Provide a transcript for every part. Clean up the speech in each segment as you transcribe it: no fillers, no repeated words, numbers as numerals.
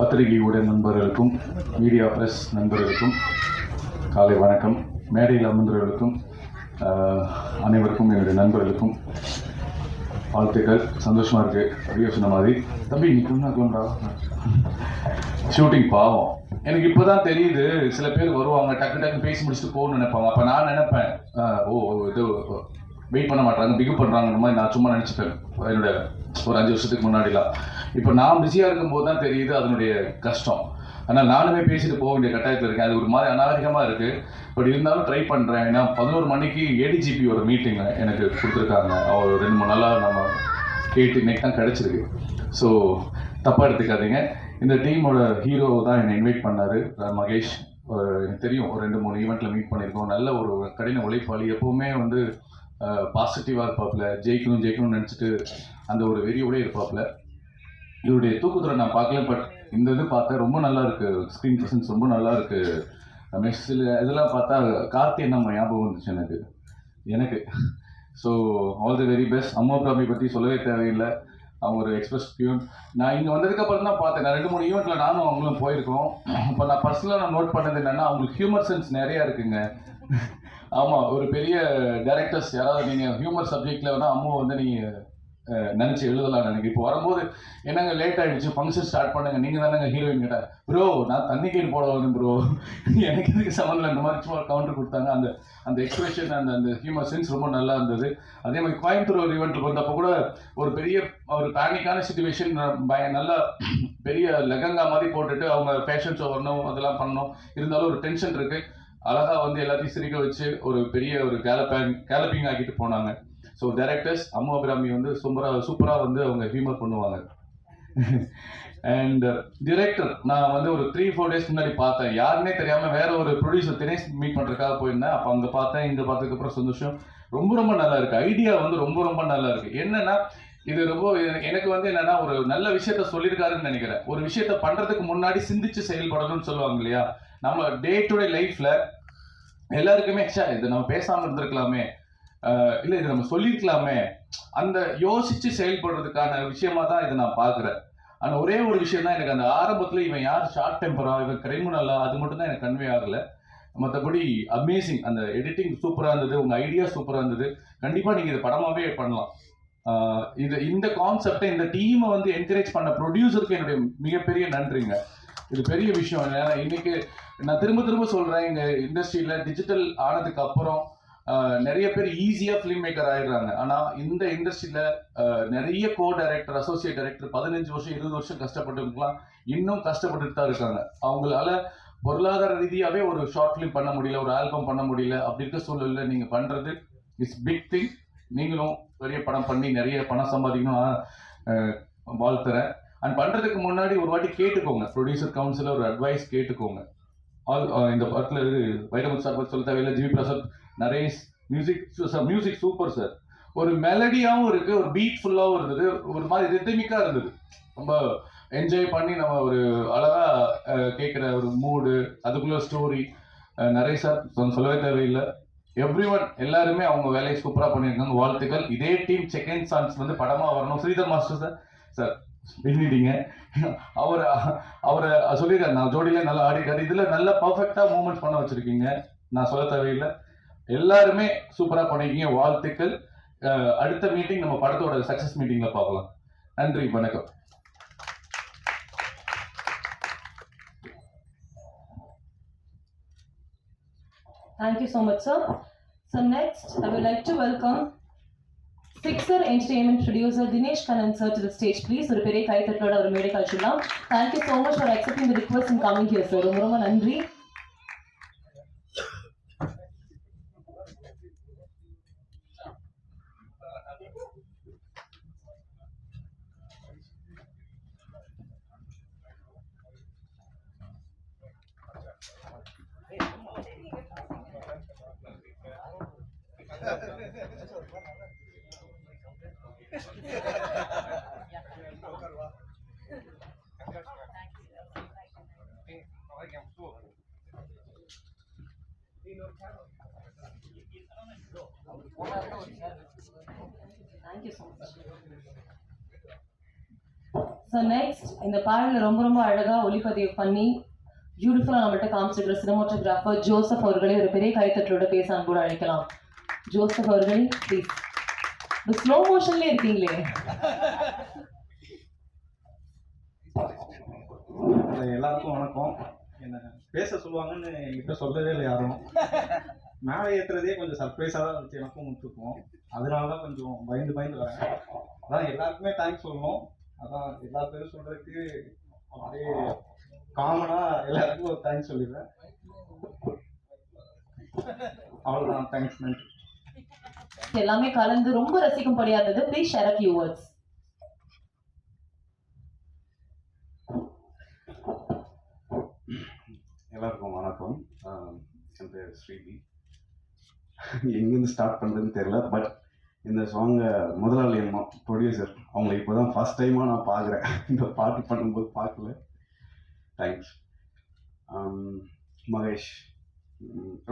பத்திரிகையுடைய நண்பர்களுக்கும் media press நண்பர்களுக்கும் காலை வணக்கம். மேடையில் அமர்ந்தவர்களுக்கும் அனைவருக்கும் என்னுடைய நண்பர்களுக்கும் வாழ்த்துக்கள். சந்தோஷமாக இருக்குது. அப்படியே சொன்ன மாதிரி தம்பி நிற்கணும்னா ஷூட்டிங் பாவம். எனக்கு இப்போ தான் தெரியுது, சில பேர் வருவாங்க டக்கு டக்கு பேசி முடிச்சுட்டு போகணும்னு நினைப்பாங்க. அப்போ நான் நினைப்பேன், இது வெயிட் பண்ண மாட்டாங்க, பிகப் பண்ணுறாங்கன்ற மாதிரி நான் சும்மா நினச்சிப்பேன் என்னோட ஒரு 5 வருஷத்துக்கு முன்னாடிலாம். இப்போ நான் பிஸியாக இருக்கும்போது தான் தெரியுது அதனுடைய கஷ்டம். ஆனால் நானுமே பேசிட்டு போக வேண்டிய கட்டாயத்தில் இருக்கேன். அது ஒரு மாதிரி அநாகரிகமாக இருக்குது. பட் இருந்தாலும் ட்ரை பண்ணுறேன். ஏன்னா 11 மணிக்கு ஏடிஜிபி ஒரு மீட்டிங் எனக்கு கொடுத்துருக்காங்க. அவர் 2-3 நாளாக நம்ம கேட்டு இன்னைக்கு தான் கிடச்சிருக்கு. ஸோ தப்பாக எடுத்துக்காதீங்க. இந்த டீமோட ஹீரோ தான் என்னை இன்வைட் பண்ணார், மகேஷ். எனக்கு தெரியும், ஒரு 2-3 ஈவெண்ட்டில் மீட் பண்ணியிருக்கோம். நல்ல ஒரு கடின உழைப்பாளி. எப்போவுமே வந்து பாசிட்டிவாக இருப்பாப்புல, ஜெயிக்கணும்னு நினச்சிட்டு அந்த ஒரு வெறியோட இருப்பாப்புல. இவருடைய தூக்குதுறை நான் பார்க்கல, பட் இந்த இது பார்த்தா ரொம்ப நல்லா இருக்குது. ஸ்க்ரீன் ப்ரெசன்ஸ் ரொம்ப நல்லா இருக்குது. மெஸ்ஸில் இதெல்லாம் பார்த்தா கார்த்தி நம்ம ஞாபகம் வந்துச்சு எனக்கு. So all the very best. அம்மா பிராமி பற்றி சொல்லவே தேவையில்லை. அவங்க ஒரு எக்ஸ்பிரஸ் பியூன். நான் இங்கே வந்ததுக்கப்புறம் தான் பார்த்தேன். நான் 2-3 ஈவெண்ட்டில் நானும் அவங்களும் போயிருக்கோம். இப்போ நான் பர்சனலாக நான் நோட் பண்ணது என்னென்னா, அவங்களுக்கு ஹியூமர் சென்ஸ் நிறையா இருக்குங்க. ஆமாம், ஒரு பெரிய டைரக்டர்ஸ் யாராவது நீங்கள் ஹியூமர் சப்ஜெக்டில் வேணால் அம்மா வந்து நீங்கள் நினச்சி எழுதலாம். எனக்கு இப்போ வரும்போது என்னங்க லேட் ஆகிடுச்சு, ஃபங்க்ஷன் ஸ்டார்ட் பண்ணுங்க, நீங்கள் தானேங்க ஹீரோயின் கேட்டால், ப்ரோ நான் தண்ணி கேன் போட வரணும் ப்ரோ, எனக்கு இதுக்கு சம்மந்தில் இந்த மாதிரி சும்மா கவுண்டர் கொடுத்தாங்க. அந்த எக்ஸ்பிரஷன் அந்த ஹியூமர் சென்ஸ் ரொம்ப நல்லா இருந்தது. அதே மாதிரி கோயம்புத்தூர் ஒரு ஈவெண்ட்டுக்கு வந்தப்போ கூட ஒரு பெரிய ஒரு பேனிக்கான சுச்சுவேஷன், நல்லா பெரிய லெகங்கா மாதிரி போட்டுட்டு அவங்க ஃபேஷன் ஷோ வரணும், அதெல்லாம் பண்ணணும். இருந்தாலும் ஒரு டென்ஷன் இருக்குது. அழகாக வந்து எல்லாத்தையும் சிரிக்க வச்சு ஒரு பெரிய ஒரு கேலப்பிங் ஆக்கிட்டு போனாங்க. ஸோ டைரக்டர்ஸ் அம்மு அபிராமி வந்து சூப்பராக வந்து அவங்க ஹியூமர் பண்ணுவாங்க. அண்ட் டிரெக்டர் நான் வந்து ஒரு 3-4 டேஸ் முன்னாடி பார்த்தேன். யாருன்னே தெரியாமல் வேற ஒரு ப்ரொடியூசர் தினேஷ் மீட் பண்ணுறதுக்காக போயிருந்தேன். அப்போ அங்கே பார்த்தேன். இங்கே பார்த்ததுக்கப்புறம் சந்தோஷம். ரொம்ப நல்லா இருக்குது. ஐடியா வந்து ரொம்ப நல்லா இருக்குது. என்னன்னா, இது ரொம்ப எனக்கு வந்து என்னன்னா, ஒரு நல்ல விஷயத்த சொல்லியிருக்காருன்னு நினைக்கிறேன். ஒரு விஷயத்த பண்ணுறதுக்கு முன்னாடி சிந்திச்சு செயல்படணும்னு சொல்லுவாங்க இல்லையா. நம்ம டே டு டே லைஃப்பில் எல்லாருக்குமே இது நம்ம பேசாமல் இருந்திருக்கலாமே, இல்லை இது நம்ம சொல்லியிருக்கலாமே, அந்த யோசிச்சு செயல்படுறதுக்கான விஷயமா தான் இதை நான் பார்க்குறேன். ஆனால் ஒரே ஒரு விஷயம் தான் எனக்கு அந்த ஆரம்பத்தில் இவன் யார் ஷார்ட் டெம்பரா, இவன் கிரிமினலா, அது மட்டும் தான் எனக்கு கன்வே ஆகலை. மற்றபடி அமேசிங். அந்த எடிட்டிங் சூப்பராக இருந்தது, உங்கள் ஐடியா சூப்பராக இருந்தது. கண்டிப்பாக நீங்கள் இதை படமாகவே பண்ணலாம். இந்த கான்செப்டை, இந்த டீமை வந்து என்கரேஜ் பண்ண ப்ரொடியூசருக்கு என்னுடைய மிகப்பெரிய நன்றிங்க. இது பெரிய விஷயம். ஏன்னா இன்னைக்கு நான் திரும்ப சொல்கிறேன், இந்த இண்டஸ்ட்ரியில் டிஜிட்டல் ஆனதுக்கு அப்புறம் நிறைய பேர் ஈஸியாக ஃபிலிம் மேக்கர் ஆயிடுறாங்க. ஆனால் இந்த இண்டஸ்ட்ரியில் நிறைய கோ டைரக்டர், அசோசியேட் டைரக்டர் 15 வருஷம் 20 வருஷம் கஷ்டப்பட்டுருக்கலாம், இன்னும் கஷ்டப்பட்டுட்டு தான் இருக்காங்க. அவங்களால பொருளாதார ரீதியாகவே ஒரு ஷார்ட் ஃபிலிம் பண்ண முடியல, ஒரு ஆல்பம் பண்ண முடியல. அப்படி இருக்க சூழலில் நீங்கள் பண்ணுறது இட்ஸ் பிக் திங். நீங்களும் பெரிய படம் பண்ணி நிறைய பணம் சம்பாதிக்கணும் வாழ்த்துறேன். அண்ட் பண்ணுறதுக்கு முன்னாடி ஒரு வாட்டி கேட்டுக்கோங்க, ப்ரொடியூசர் கவுன்சிலில் ஒரு அட்வைஸ் கேட்டுக்கோங்க. இந்த படத்தில் வைரமுத்து சார் பற்றி சொல்ல தேவையில்லை, GV Prasad, Naresh, music super sir. ஒரு மெலடியாகவும் இருக்குது, ஒரு பீட் ஃபுல்லாகவும் இருந்தது, ஒரு மாதிரி ரிதமிக்காக இருந்தது. ரொம்ப என்ஜாய் பண்ணி நம்ம ஒரு அழகாக கேட்குற ஒரு மூடு, அதுக்குள்ள ஸ்டோரி. நரேஷ் சார் சொல்லவே தேவையில்லை. எவ்ரிஒன் எல்லாருமே அவங்க வேலையை சூப்பராக பண்ணியிருக்காங்க. வாழ்த்துக்கள். இதே டீம் செகண்ட் சான்ஸ் வந்து படமாக வரணும். ஸ்ரீதர் மாஸ்டர் சார் பண்ணிட்டீங்க. அவரை சொல்லிடுறேன், நான் ஜோடியில நல்லா ஆடிட்டாரு. இதில் நல்லா பர்ஃபெக்டாக மூமெண்ட்ஸ் பண்ண வச்சுருக்கீங்க. நான் சொல்ல தேவையில்லை. எல்லாருமே சூப்பராக பண்ணிருக்கீங்க. வாழ்த்துக்கள். அடுத்த மீட்டிங் நம்ம படத்தோட சக்சஸ் மீட்டிங்ல பார்க்கலாம். நன்றி, வணக்கம். Thank you so much, sir. So next, I would like to welcome Sixer Entertainment producer Dinesh Kannan sir to the stage, please. ஒரு பெரிய கைத்தட்டலோட ஒரு மேடை கழிச்சுலாம். Thank you so much for accepting the request and coming here, sir. ரொம்ப நன்றி. Thank you so much. So next இந்த பாடலில் ரொம்ப ரொம்ப அழகாக ஒளிப்பதிவு பண்ணி பியூட்டிஃபுல்லாக நம்மள்கிட்ட காமிச்சிருக்கிற சினிமாட்டோகிராஃபர் ஜோசப் அவர்களை ஒரு பெரிய கைத்தட்டலோட பேச அன்போடு அழைக்கலாம். ஜோசப் அவர்கள் ப்ளீஸ். இந்த ஸ்லோ மோஷன்லேயே இருக்கீங்களே. எல்லாருக்கும் வணக்கம். என்ன பேச சொல்லுவாங்கன்னு என்கிட்ட சொல்லவே இல்லை யாரும். மேலே ஏற்றுறதே கொஞ்சம் சர்ப்ரைஸாக தான் இருந்துச்சு எனக்கும் முத்துக்கும். அதனால தான் கொஞ்சம் பயந்து வரேன். அதான் எல்லாருக்குமே தேங்க்ஸ் சொல்லணும். அதான் எல்லா பேரும் சொல்கிறதுக்கு அப்படியே காமனாக எல்லாருக்கும் ஒரு தேங்க்ஸ் சொல்லிடுறேன். அவ்வளோதான், தேங்க்ஸ், நன்றி. எல்லாமே கலந்து ரொம்ப ரசிக்கும்படியா இருந்தது. Please share a few words. எல்லாருக்கும் வணக்கம். என் பேர் ஸ்ரீபி. எங்கேருந்து ஸ்டார்ட் பண்ணுறதுன்னு தெரியல. பட் இந்த சாங்கை முதலாளி அம்மா ப்ரொடியூசர் அவங்கள இப்போ தான் ஃபஸ்ட் டைமாக நான் பார்க்குறேன். இந்த பாட்டு பண்ணும்போது பார்க்கல. தேங்க்ஸ். மகேஷ்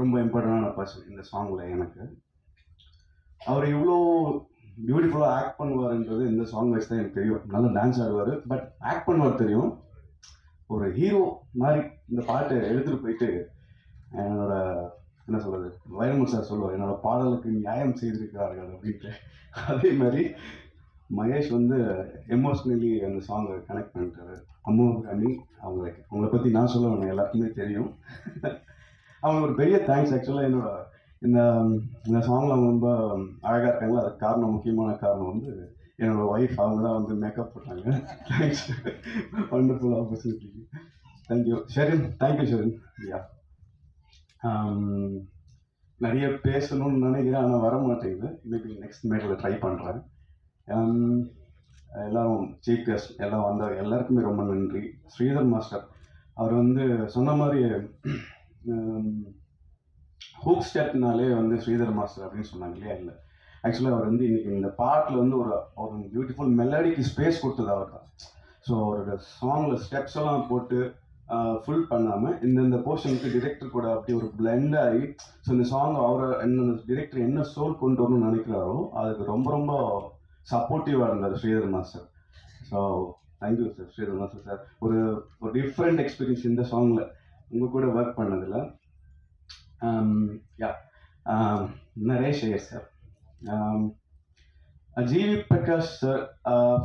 ரொம்ப இம்பார்ட்டண்டான பர்சன் இந்த சாங்கில் எனக்கு. அவர் இவ்வளோ பியூட்டிஃபுல்லாக ஆக்ட் பண்ணுவாருன்றது இந்த சாங் வச்சு தான் எனக்கு தெரியும். நல்லா டான்ஸ் ஆடுவார், பட் ஆக்ட் பண்ணுவார் தெரியும். ஒரு ஹீரோ மாதிரி இந்த பாட்டை எடுத்துகிட்டு போயிட்டு என்னோட என்ன சொல்கிறது, வைரமுத்து சார் சொல்லுவார், என்னோட பாடலுக்கு நியாயம் செய்திருக்கிறார்கள் அப்படின்ட்டு. அதே மாதிரி மகேஷ் வந்து எமோஷ்னலி அந்த சாங்கை கனெக்ட் பண்ணிட்டாரு. அம்மாவுக்கு அவங்கள பற்றி நான் சொல்ல வேணும், எல்லாருக்குமே தெரியும். அவங்க ஒரு பெரிய தேங்க்ஸ். ஆக்சுவலாக என்னோட இந்த சாங்கில் அவங்க ரொம்ப அழகாக இருக்காங்களா, அதுக்கு காரணம், முக்கியமான காரணம் வந்து என்னோட ஒய்ஃப். அவங்க தான் வந்து மேக்கப் போட்டாங்க. Thanks, wonderful opportunity. Thank you Sherin. Thank you Sherin. Yeah, நிறைய பேசணும்னு நினைக்கிறேன், ஆனால் வர மாட்டேங்குது. மேபி நெக்ஸ்ட் மேட்டில் ட்ரை பண்ணுறேன். எல்லோரும் சீஃப் கெஸ்ட் எல்லாம் வந்தார், எல்லாருக்குமே ரொம்ப நன்றி. ஸ்ரீதர் மாஸ்டர் அவர் வந்து சொன்ன மாதிரி ஹூக் ஸ்டெப்னாலே வந்து ஸ்ரீதர் மாஸ்டர் அப்படின்னு சொன்னாங்க இல்லையா? இல்லை, ஆக்சுவலாக அவர் வந்து இன்னைக்கு இந்த பாட்டில் வந்து ஒரு பியூட்டிஃபுல் மெலடிக்கு ஸ்பேஸ் கொடுத்தது அவர் தான். ஸோ அவரோட சாங்கில் ஸ்டெப்ஸ் எல்லாம் போட்டு ஃபுல் பண்ணாமல் இந்த போர்ஷனுக்கு டிரெக்டர் கூட அப்படி ஒரு பிளெண்ட் ஆகி, ஸோ இந்த சாங் அவரை என்ன டிரெக்டர் என்ன சோல் கொண்டு வரணும்னு நினைக்கிறாரோ அதுக்கு ரொம்ப ரொம்ப சப்போர்ட்டிவாக இருந்தார் Sridhar master. So thank you sir, Sridhar master sir. ஒரு டிஃப்ரெண்ட் எக்ஸ்பீரியன்ஸ் இந்த சாங்கில் உங்கள் கூட ஒர்க் பண்ணதில். Yeah, Naresh Iyer sir, GV Prakash sir,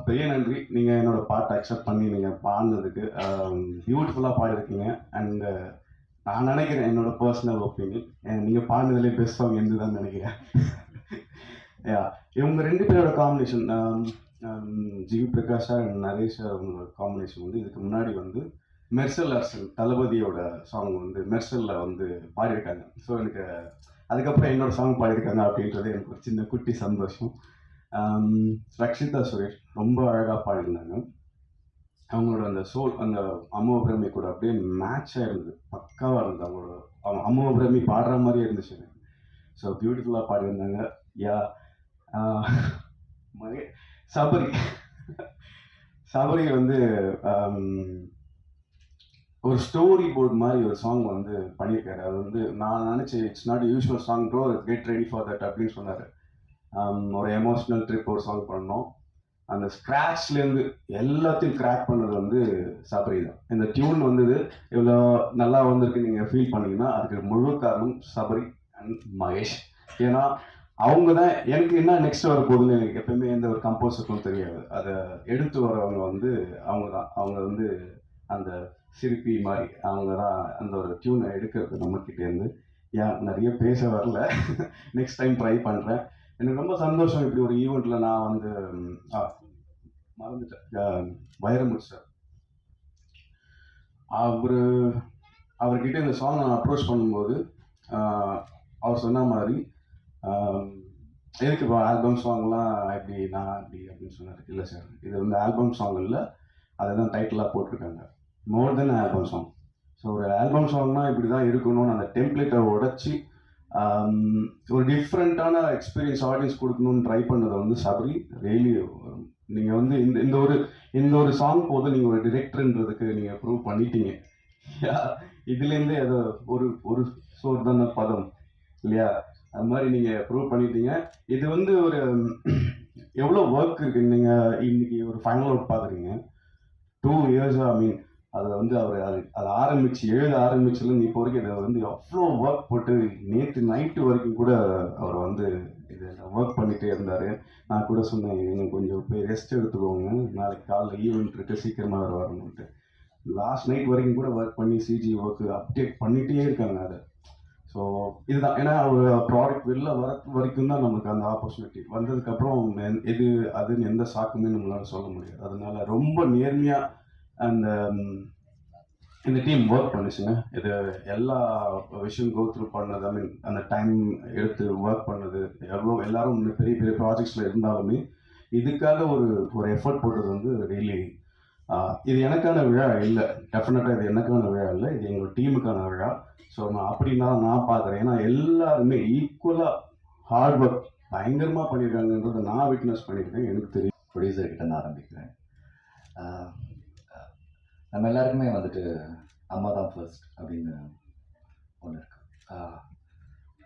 பெரிய நன்றி. நீங்கள் என்னோட பாட்டை அக்செப்ட் பண்ணி நீங்கள் பாடினதுக்கு. பியூட்டிஃபுல்லாக பாடிருக்கீங்க. அண்டு நான் நினைக்கிறேன், என்னோட பர்சனல் ஒப்பீனியன், நீங்கள் பாடினதுலேயே பெஸ்ட் சாங் எந்த தான் நினைக்கிறேன். யா, இவங்க ரெண்டு பேரோட combination, GV Prakash sir and Naresh sir, அவங்களோட காம்பினேஷன் வந்து இதுக்கு முன்னாடி வந்து மெர்சல் அரசன் தளபதியோட சாங் வந்து மெர்சலில் வந்து பாடியிருக்காங்க. ஸோ எனக்கு அதுக்கப்புறம் என்னோட சாங் பாடியிருக்காங்க அப்படின்றது எனக்கு ஒரு சின்ன குட்டி சந்தோஷம். ரக்ஷிதா சுரேஷ் ரொம்ப அழகாக பாடியிருந்தாங்க. அவங்களோட அந்த சோல், அந்த அம்மா பிரமி கூட அப்படியே மேட்சாக இருந்தது, பக்காவாக இருந்தது. அவங்க அம்மா பிரமி பாடுற மாதிரியே இருந்துச்சு எனக்கு. ஸோ பியூட்டிஃபுல்லாக பாடியிருந்தாங்க. யா, சபரி வந்து ஒரு ஸ்டோரி போர்ட் மாதிரி ஒரு சாங் வந்து பண்ணியிருக்காரு. அது வந்து நான் நினச்சேன் it's not usual song bro, get ready for that அப்படின்னு சொன்னார். ஒரு எமோஷ்னல் ட்ரிப் ஒரு சாங் பண்ணோம். அந்த ஸ்க்ராட்ச்லேருந்து எல்லாத்தையும் கிராக் பண்ணது வந்து சபரி தான். இந்த டியூன் வந்தது இவ்வளோ நல்லா வந்திருக்கு நீங்கள் ஃபீல் பண்ணீங்கன்னா அதுக்கு முழு காரணம் சபரி அண்ட் மகேஷ். ஏன்னா அவங்க தான் எனக்கு என்ன நெக்ஸ்ட் வர போகுதுன்னு எனக்கு எப்பவுமே எந்த ஒரு கம்போசருக்கும் தெரியாது. அதை எடுத்து வரவங்க வந்து அவங்க தான். அவங்க வந்து அந்த சிற்பி மாதிரி அவங்க தான் அந்த ஒரு டியூனை எடுக்கிறது நம்மக்கிட்டேருந்து. நிறைய பேச வரல, நெக்ஸ்ட் டைம் ட்ரை பண்ணுறேன். எனக்கு ரொம்ப சந்தோஷம். இப்படி ஒரு ஈவெண்ட்டில் நான் வந்து மறந்துட்டேன், வைரமுத்து சார் அவர்கிட்ட இந்த சாங் நான் அப்ரோச் பண்ணும்போது அவர் சொன்ன மாதிரி எதுக்கு இப்போ ஆல்பம் சாங்லாம் எப்படி நான் அப்படி அப்படின்னு சொன்னார். இல்லை சார், இது வந்து ஆல்பம் சாங் இல்லை, அதை தான் டைட்டிலாக போட்டிருக்காங்க, மோர் தென் ஆல்பம் சாங். ஸோ ஒரு ஆல்பம் சாங்னால் இப்படி தான் இருக்கணும்னு அந்த டெம்ப்ளேட்டை உடச்சி ஒரு டிஃப்ரெண்ட்டான எக்ஸ்பீரியன்ஸ் ஆடியன்ஸ் கொடுக்கணும்னு ட்ரை பண்ணதை வந்து சபரி ரியலி. நீங்கள் வந்து இந்த ஒரு சாங் போது நீங்கள் ஒரு டிரெக்டர்ன்றதுக்கு நீங்கள் ப்ரூவ் பண்ணிட்டீங்க. இதுலேருந்தே அதை ஒரு சோர் தான பதம் இல்லையா, அது மாதிரி நீங்கள் ப்ரூவ் பண்ணிட்டீங்க. இது வந்து ஒரு எவ்வளோ ஒர்க் இருக்குது. நீங்கள் இன்னைக்கு ஒரு ஃபைனல் அவுட் பார்க்குறீங்க, 2 இயர்ஸாக ஐ மீன் அதை வந்து அவர் அதை எழுத ஆரம்பிச்சுலேருந்து இப்போ வரைக்கும் இதை வந்து அவ்வளோ ஒர்க் போட்டு நேற்று நைட்டு வரைக்கும் கூட அவர் வந்து இதை ஒர்க் பண்ணிகிட்டே இருந்தார். நான் கூட சொன்னேன், நீங்கள் கொஞ்சம் போய் ரெஸ்ட் எடுத்துக்கோங்க, நாளைக்கு காலைல ஈவெண்ட் இருக்குது, சீக்கிரமாக வரணுன்ட்டு. லாஸ்ட் நைட் வரைக்கும் கூட ஒர்க் பண்ணி சிஜி ஒர்க்கு அப்டேட் பண்ணிகிட்டே இருக்காங்க அதை. ஸோ இதுதான், ஏன்னா ஒரு ப்ராடக்ட் வெளில வர வரைக்கும் தான் நமக்கு அந்த ஆப்பர்ச்சுனிட்டி, வந்ததுக்கப்புறம் எது அதுன்னு எந்த சாக்குமே நம்மளால சொல்ல முடியாது. அதனால ரொம்ப நேர்மையாக அந்த இந்த டீம் ஒர்க் பண்ணுச்சுங்க. இது எல்லா விஷயம் கோ த்ரூ பண்ணது, ஐ மீன் அந்த டைம் எடுத்து ஒர்க் பண்ணது, எல்லாரும் பெரிய பெரிய ப்ராஜெக்ட்ஸில் இருந்தாலுமே இதுக்காக ஒரு எஃபர்ட் போட்டது வந்து ரியலி, இது எனக்கான விழா இல்லை, டெஃபினட்டாக இது எனக்கான விழா இல்லை, இது எங்களோட டீமுக்கான விழா. ஸோ அப்படின்னா நான் பார்க்குறேன், ஏன்னா எல்லாருமே ஈக்குவலாக ஹார்ட் ஒர்க் பயங்கரமாக பண்ணியிருக்காங்கன்றதை நான் விட்னஸ் பண்ணியிருக்கேன். எனக்கு தெரியும். ப்ரொடியூசர் கிட்ட நான் ஆரம்பிக்கிறேன். நம்ம எல்லாருக்குமே வந்துட்டு அம்மா தான் ஃபர்ஸ்ட் அப்படின்னு ஒன்று இருக்கு.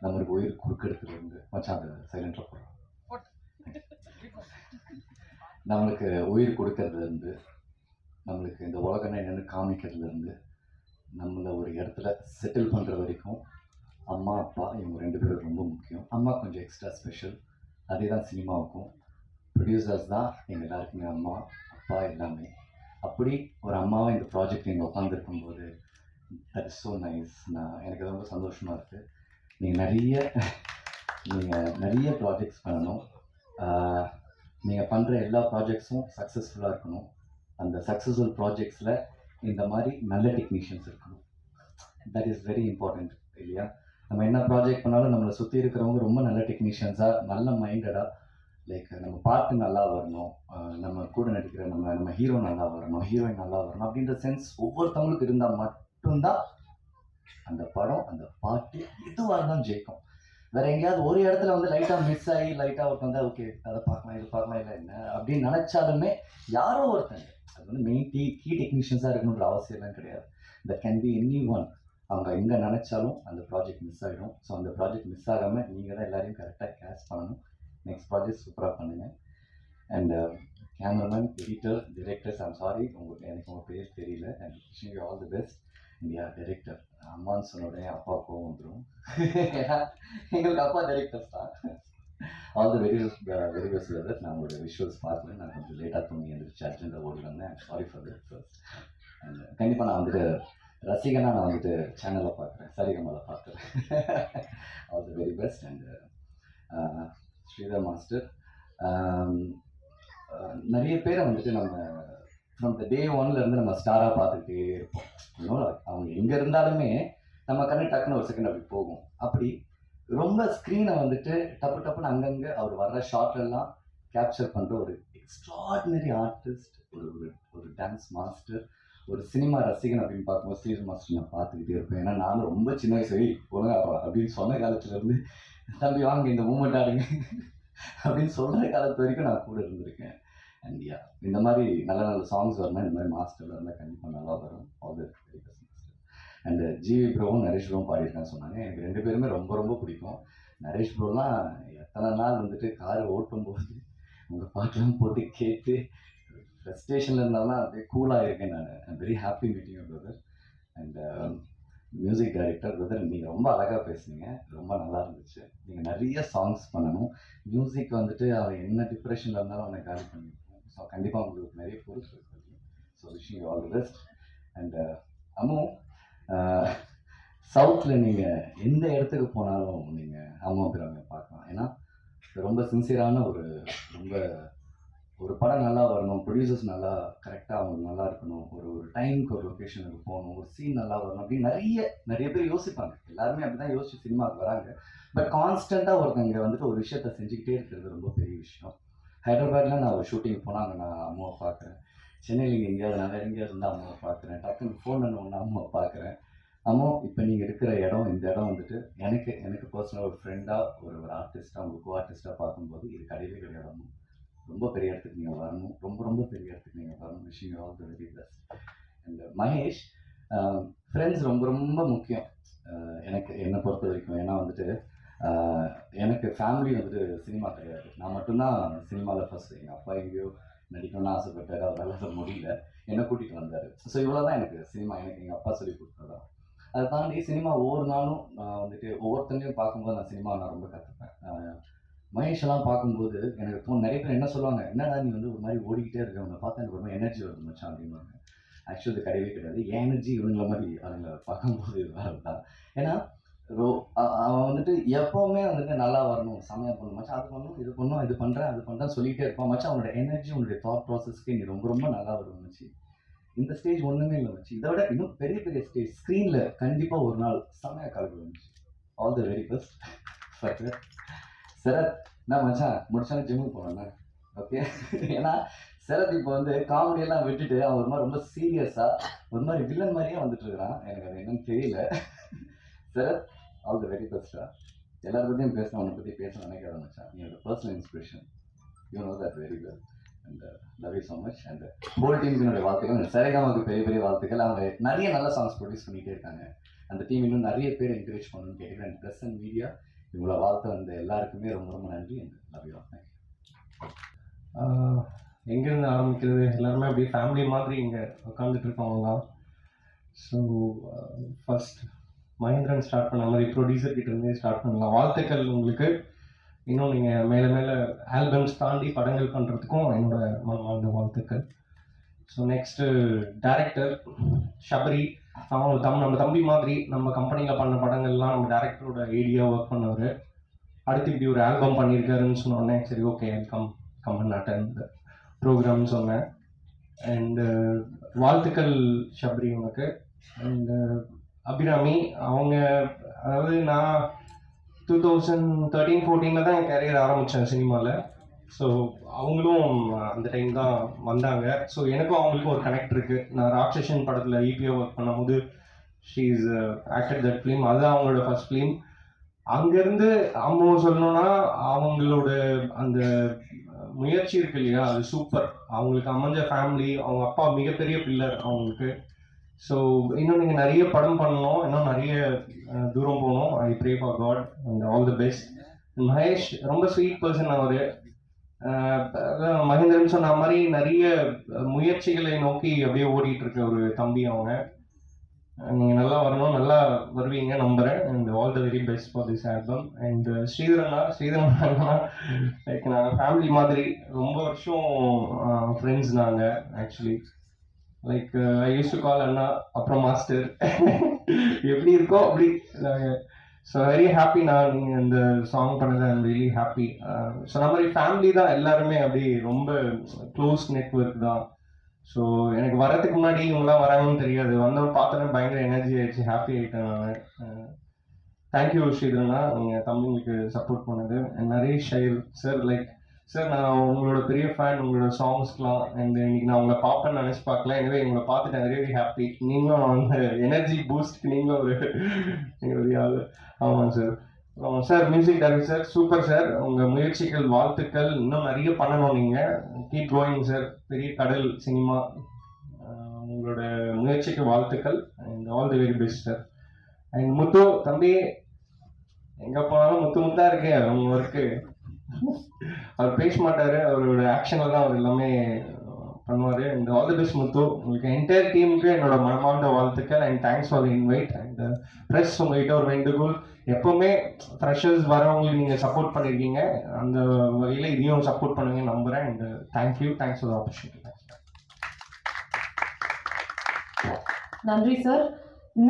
நம்மளுக்கு உயிர் குறுக்கெடுத்துலேருந்து மச்சான் அது சைலண்டாக போடுறோம். நம்மளுக்கு உயிர் கொடுக்கறதுலேருந்து, நம்மளுக்கு இந்த உலகம்னா என்னென்னு காமிக்கிறதுலேருந்து, நம்மளை ஒரு இடத்துல செட்டில் பண்ணுற வரைக்கும் அம்மா அப்பா இவங்க 2 பேரும் ரொம்ப முக்கியம். அம்மா கொஞ்சம் எக்ஸ்ட்ரா ஸ்பெஷல். அதே தான் சினிமாவுக்கும். ப்ரொடியூசர்ஸ் தான் எங்கள் எல்லாருக்குமே அம்மா அப்பா எல்லாமே. அப்படி ஒரு அம்மாவை இந்த ப்ராஜெக்ட் நீங்கள் உட்காந்துருக்கும்போது தட் இஸ் ஸோ நைஸ். எனக்கு ரொம்ப சந்தோஷமாக இருக்குது. நீங்கள் நிறைய ப்ராஜெக்ட்ஸ் பண்ணணும். நீங்கள் பண்ணுற எல்லா ப்ராஜெக்ட்ஸும் சக்ஸஸ்ஃபுல்லாக இருக்கணும். அந்த சக்ஸஸ்ஃபுல் ப்ராஜெக்ட்ஸில் இந்த மாதிரி நல்ல டெக்னீஷியன்ஸ் இருக்கணும். தட் இஸ் வெரி இம்பார்ட்டண்ட் இல்லையா? நம்ம என்ன ப்ராஜெக்ட் பண்ணாலும் நம்மளை சுற்றி இருக்கிறவங்க ரொம்ப நல்ல டெக்னீஷியன்ஸாக, நல்ல மைண்டடாக, லைக் நம்ம பாட்டு நல்லா வரணும், நம்ம கூட நடிக்கிற நம்ம ஹீரோ நல்லா வரணும், ஹீரோயின் நல்லா வரணும் அப்படின்ற சென்ஸ் ஒவ்வொருத்தவங்களுக்கு இருந்தால் மட்டும்தான் அந்த படம், அந்த பாட்டு எதுவாக இருந்தாலும் ஜெயிக்கும். வேறு எங்கேயாவது ஒரு இடத்துல வந்து லைட்டாக மிஸ் ஆகி லைட்டாக ஒருத்தங்க ஓகே அதை பார்க்கலாம் இது பார்க்கலாம் இல்லை என்ன அப்படின்னு நினச்சாலுமே யாரோ ஒருத்தங்க, அது வந்து மெயின் கீ டெக்னீஷியன்ஸாக இருக்கணுன்ற அவசியம்லாம் கிடையாது. That can be any one. அவங்க எங்கே நினச்சாலும் அந்த ப்ராஜெக்ட் மிஸ் ஆகிடும். ஸோ அந்த ப்ராஜெக்ட் மிஸ் ஆகாமல் நீங்கள் தான் எல்லாரையும் கரெக்டாக கேஷ் பண்ணணும். நெக்ஸ்ட் ப்ராஜெக்ட் சூப்பராக பண்ணுங்கள். And cameraman, editor, directors, I'm sorry எனக்கு உங்கள் பேர் தெரியல. And wishing you all the best. India director அம்மான்னு சொன்ன உடனே அப்பா கோவம் வந்துடும். ஏன்னா எங்களுக்கு அப்பா டைரக்டர்ஸ் தான். All the very best brother. நான் உங்களோட விஷுவல்ஸ் பார்க்கல, நான் கொஞ்சம் லேட்டாக தூங்கி எழுந்திரிச்சு அர்ஜென்ட்டாக ஓடி வந்தேன். Sorry for that first. And கண்டிப்பாக நான் வந்துட்டு ரசிகனாக நான் வந்துட்டு சேனலில் பார்க்குறேன், சரிகமாவில் பார்க்குறேன். All the very best. And Sridhar master, நிறைய பேரை வந்துட்டு நம்ம ஃப்ரம் த டே ஒன்லேருந்து நம்ம ஸ்டாராக பார்த்துக்கிட்டே இருப்போம். இன்னும் அவங்க எங்கே இருந்தாலுமே நம்ம கண்ணு டக்குன்னு ஒரு செகண்ட் அப்படி போகும். அப்படி ரொம்ப ஸ்க்ரீனை வந்துட்டு டப்புன்னு அங்கங்கே அவர் வர்ற ஷார்ட்லாம் கேப்சர் பண்ணுற ஒரு எக்ஸ்ட்ராடினரி ஆர்டிஸ்ட், ஒரு டான்ஸ் மாஸ்டர், ஒரு சினிமா ரசிகன் அப்படின்னு பார்க்கும்போது ஸ்ரீதர் மாஸ்டர் நான் பார்த்துக்கிட்டே இருப்பேன். ஏன்னா நானும் ரொம்ப சின்ன வயசு ஒழுங்காப்பா அப்படின்னு சொன்ன காலத்துலேருந்து தம்பி வாங்க இந்த மூமெண்ட் ஆடுங்க அப்படின்னு சொல்கிற காலத்து வரைக்கும் நான் கூட இருந்திருக்கேன். அண்ட் யா, இந்த மாதிரி நல்ல நல்ல சாங்ஸ் வரணும், இந்த மாதிரி மாஸ்டரில் இருந்தால் கண்டிப்பாக நல்லா வரும். All the very best master. And GV ப்ரோவும் நரேஷ் ப்ரோவும் பாடியிருக்கான்னு சொன்னாங்க. எனக்கு 2 பேருமே ரொம்ப ரொம்ப பிடிக்கும். நரேஷ் ப்ரோலாம் எத்தனை நாள் வந்துட்டு காரை ஓட்டும்போது உங்கள் பாட்டெலாம் போட்டு கேட்டு ஃப்ரஸ்ட்ரேஷனில் இருந்தாலும் அப்படியே கூலாக இருக்கேன். நான் I'm very happy meeting you brother. And music director brother, நீங்கள் ரொம்ப அழகாக பேசுனீங்க, ரொம்ப நல்லா இருந்துச்சு. நீங்கள் நிறைய சாங்ஸ் பண்ணணும். மியூசிக் வந்துட்டு அவன் என்ன டிப்ரெஷனில் இருந்தாலும் அவனை காலி பண்ணியிருக்கோம். ஸோ கண்டிப்பாக உங்களுக்கு நிறைய பொறுப்பு இருக்குது. So wishing you all the best. And Ammu, சவுத்தில் நீங்கள் எந்த இடத்துக்கு போனாலும் நீங்கள் அம்மா பிறமை பார்க்கலாம். ஏன்னா ரொம்ப சின்சியரான ஒரு படம் நல்லா வரணும், ப்ரொடியூசர்ஸ் நல்லா கரெக்டாக அவங்க நல்லா இருக்கணும், ஒரு டைமுக்கு ஒரு லொக்கேஷனுக்கு போகணும், ஒரு சீன் நல்லா வரணும் அப்படின்னு நிறைய பேர் யோசிப்பாங்க. எல்லாருமே அப்படி தான் யோசிச்சு சினிமாவுக்கு வராங்க. பட் கான்ஸ்டண்ட்டாக ஒருத்தங்க வந்துட்டு ஒரு விஷயத்த செஞ்சுக்கிட்டே இருக்கிறது ரொம்ப பெரிய விஷயம். ஹைதராபாத்தில் நான் ஒரு ஷூட்டிங் போனால் அங்கே நான் அம்மாவை பார்க்குறேன். சென்னையில் இங்கே எங்கேயாவது நான் எங்கேயாவது இருந்தால் அம்மாவை பார்க்குறேன். டக்குன்னு ஃபோன் பண்ண ஒன்று அம்மாவை பார்க்குறேன். அம்மா இப்போ நீங்கள் இருக்கிற இடம், இந்த இடம் வந்துட்டு எனக்கு பர்சனலாக ஒரு ஃப்ரெண்டாக ஒரு ஆர்டிஸ்ட்டாக, உங்கள் கோ ஆர்டிஸ்ட்டாக பார்க்கும்போது இது கிடையவே கிடையாது. ரொம்ப பெரிய இடத்துக்கு நீங்கள் வரணும், ரொம்ப பெரிய இடத்துக்கு நீங்கள் வரணும். Wishing you all the very best. And Mahesh, friends ரொம்ப முக்கியம் என்னை பொறுத்த வரைக்கும். ஏன்னா வந்துட்டு எனக்கு ஃபேமிலி வந்துட்டு சினிமா கிடையாது. நான் மட்டும்தான் சினிமாவில் ஃபஸ்ட்டு. எங்கள் அப்பா எங்கேயோ நடிக்கணும்னு ஆசைப்பட்டார், அவரால் அதை முடியல, என்னை கூட்டிகிட்டு வந்தார். ஸோ இவ்வளோ தான் எனக்கு சினிமா, எனக்கு எங்கள் அப்பா சொல்லி கொடுத்ததா. அதை தாண்டி சினிமா ஒவ்வொரு நாளும் நான் வந்துட்டு ஒவ்வொருத்தங்களையும் பார்க்கும்போது நான் சினிமாவை நான் ரொம்ப கற்றுப்பேன். மகேஷெல்லாம் பார்க்கும்போது எனக்கு நிறைய பேர் என்ன சொல்லுவாங்க, என்னடா நீ வந்து ஒரு மாதிரி ஓடிக்கிட்டே இருக்க, உன்னை பார்த்தா எனக்கு ரொம்ப எனர்ஜி வருது மச்சான் அப்படின்வாங்க. ஆக்சுவலி அது கிடையவே கிடையாது. என் எனர்ஜி இவங்கள மாதிரி அதுங்களை பார்க்கும்போது வேறு தான். ஏன்னா அவன் வந்துட்டு எப்போவுமே வந்துட்டு நல்லா வரணும், செமையாக பண்ணணும் மச்சான், அது பண்ணணும், இது பண்ணணும், இது பண்ணுறேன், அது பண்ணுறேன்னு சொல்லிகிட்டே இருப்பான் மச்சான். அவனோட எனர்ஜி, உன்னுடைய தாட் ப்ராசஸ்க்கு நீ ரொம்ப ரொம்ப நல்லா வருவோம் மச்சி. இந்த ஸ்டேஜ் ஒன்றுமே இல்லை மச்சி, இதை விட இன்னும் பெரிய பெரிய ஸ்டேஜ் ஸ்க்ரீனில் கண்டிப்பாக ஒரு நாள் செமையாக கலக்கு வந்துச்சு. All the very best. Sarath, நான் மச்சான் முடிச்சாலும் ஜிம்முக்கு போனேண்ணே. ஓகே, ஏன்னா சரத் இப்போ வந்து காமெடியெல்லாம் விட்டுட்டு அவன் ஒரு மாதிரி ரொம்ப சீரியஸாக ஒரு மாதிரி வில்லன் மாதிரியே வந்துட்டு இருக்கிறான். எனக்கு அது என்னன்னு தெரியல. சரத், ஆல் த வெரி பெஸ்டா. எல்லாரும் பற்றியும் பேசணும், உன்னை பற்றி பேச நினைக்காத மச்சான். நீ என்னோட personal inspiration, you know that very well. And love you so much. And whole டீமுக்கு என்னுடைய வாழ்த்துக்கள். சரிகமாவுக்கு பெரிய பெரிய வாழ்த்துக்கள். அவங்க நிறைய நல்ல சாங்ஸ் ப்ரொடியூஸ் பண்ணிகிட்டே இருக்காங்க. அந்த டீம் இன்னும் நிறைய பேர் என்கரேஜ் பண்ணணும்னு கேட்குறேன். அண்ட் ப்ரெஸ் அண்ட் மீடியா இவங்கள வாழ்த்து வந்த எல்லாருக்குமே ரொம்ப ரொம்ப நன்றி. And love you. தேங்க்யூ. எங்கேருந்து ஆரம்பிக்கிறது, எல்லாருமே அப்படியே ஃபேமிலி மாதிரி இங்கே உட்காந்துட்டு இருக்கவங்க தான். ஸோ ஃபஸ்ட் மகேந்திரன் ஸ்டார்ட் பண்ண மாதிரி ப்ரொடியூசர் கிட்ட இருந்தே ஸ்டார்ட் பண்ணலாம். வாழ்த்துக்கள் உங்களுக்கு. இன்னும் நீங்கள் மேலே மேலே ஆல்பம்ஸ் தாண்டி படங்கள் பண்ணுறதுக்கும் என்னோட மனமார்ந்த வாழ்த்துக்கள். ஸோ நெக்ஸ்ட்டு டைரக்டர் ஷபரி, அவங்க நம்ம தம்பி மாதிரி நம்ம கம்பெனியில் பண்ண படங்கள்லாம் நம்ம டேரக்டரோட ஏடியாக ஒர்க் பண்ணவர். அடுத்து இப்படி ஒரு ஆல்பம் பண்ணியிருக்காருன்னு சொன்னோடனே சரி ஓகே கம் அட்டன் த ப்ரோக்ராம்னு சொன்னேன். அண்டு வாழ்த்துக்கள் ஷபரி உனக்கு. அண்டு அபிராமி, அவங்க அதாவது நான் 2013-14 தான் என் கேரியர் ஆரம்பித்தேன் சினிமாவில். ஸோ அவங்களும் அந்த டைம் தான் வந்தாங்க. ஸோ எனக்கும் அவங்களுக்கும் ஒரு கனெக்ட் இருக்குது. நான் ராட்சசன் படத்தில் ஈபிஓ ஒர்க் பண்ணும்போது she is acted that film. அதுதான் அவங்களோட ஃபர்ஸ்ட் ஃபிலிம். அங்கேருந்து அம்மா சொல்லணும்னா அவங்களோட அந்த முயற்சி இருக்கு இல்லையா, அது சூப்பர். அவங்களுக்கு அமைஞ்ச ஃபேமிலி, அவங்க அப்பா மிகப்பெரிய பில்லர் அவங்களுக்கு. ஸோ இன்னும் நீங்கள் நிறைய படம் பண்ணணும், இன்னும் நிறைய தூரம் போகணும். I pray for God and all the best. Mahesh ரொம்ப ஸ்வீட் பர்சன். அவர் மகேந்திரன் சொன்ன மாதிரி நிறைய முயற்சிகளை நோக்கி அப்படியே ஓடிட்டு இருக்க ஒரு தம்பி அவங்க. நீங்கள் நல்லா வரணும், நல்லா வருவீங்க நம்புகிறேன். And all the very best for this album. And ஸ்ரீதரனா லைக் நாங்கள் ஃபேமிலி மாதிரி ரொம்ப வருஷம் ஃப்ரெண்ட்ஸ். நாங்கள் actually like I use to call அண்ணா, அப்புறம் மாஸ்டர், எப்படி இருக்கோ அப்படி நாங்கள். So very happy. நான் நீங்கள் இந்த சாங் பண்ணது ஐம் ரியலி ஹாப்பி. சொன்ன மாதிரி ஃபேமிலி தான் எல்லாருமே, அப்படி ரொம்ப க்ளோஸ் நெட்வொர்க் தான். ஸோ எனக்கு வரதுக்கு முன்னாடி இவங்களாம் வராங்கன்னு தெரியாது. வந்தவங்க பார்த்தோன்னே பயங்கர எனர்ஜி ஆயிடுச்சு, ஹாப்பி ஆகிட்டேன் நான். தேங்க்யூ ஸ்ரீதரனா, நீங்கள் தம்பிங்களுக்கு சப்போர்ட் பண்ணது. Naresh Iyer sir, like sir நான் உங்களோட பெரிய ஃபேன், உங்களோட சாங்ஸ்லாம். அண்ட் இன்னைக்கு நான் உங்களை பார்ப்பேன்னு நினச்சி பார்க்கல. எனவே உங்களை பார்த்துட்டு வெரி ஹாப்பி. நீங்களும் வந்து எனர்ஜி பூஸ்ட்க்கு நீங்களும் ஒரு ஆள். ஆமாம் sir. Sir music director super sir. உங்கள் முயற்சிகள் வாழ்த்துக்கள். இன்னும் நிறைய பண்ணணும் நீங்கள். Keep going sir. பெரிய கடல் சினிமா. உங்களோட முயற்சிக்கு வாழ்த்துக்கள். And all the very best sir. And Muthu தம்பி, எங்கே போனாலும் முத்தா இருக்கு அவங்க ஒர்க்கு. அவர் பேச மாட்டார், அவரோட ஆக்ஷனில் தான் அவர் எல்லாமே பண்ணுவார். அண்ட் ஆல் தி பெஸ்ட் முத்து. உங்களுக்கு என்டையர் டீமுக்கு என்னோட மனமார்ந்த வாழ்த்துக்கள். And thanks for the invite. And press உங்கள்கிட்ட ஒரு வேண்டுகோள், எப்போவுமே ஃப்ரெஷர்ஸ் வரவங்களுக்கு நீங்கள் சப்போர்ட் பண்ணியிருக்கீங்க, அந்த வகையில் இதையும் சப்போர்ட் பண்ணுவீங்கன்னு நம்புகிறேன். And thank you, thanks for the opportunity. நன்றி சார்.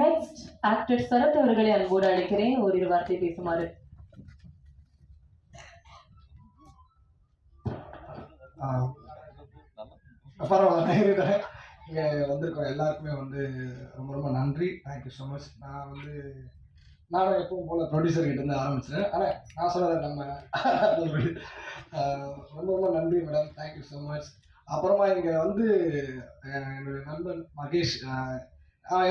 நெக்ஸ்ட் ஆக்டர் சரத் அவர்களை அன்போடு அழைக்கிறேன், ஓரிரு வார்த்தை பேசுமாறு. பரவாயில்ல, இங்கே வந்திருக்கோம் எல்லாருக்குமே வந்து ரொம்ப ரொம்ப நன்றி. Thank you so much. நானும் எப்பவும் போல் ப்ரொடியூசர் கிட்ட இருந்து ஆரம்பிச்சிட்டேன். ஆனால் நான் சொல்கிறேன் நம்ம ரொம்ப ரொம்ப நன்றி மேடம். Thank you so much. அப்புறமா இங்கே வந்து என்னுடைய நண்பன் மகேஷ்,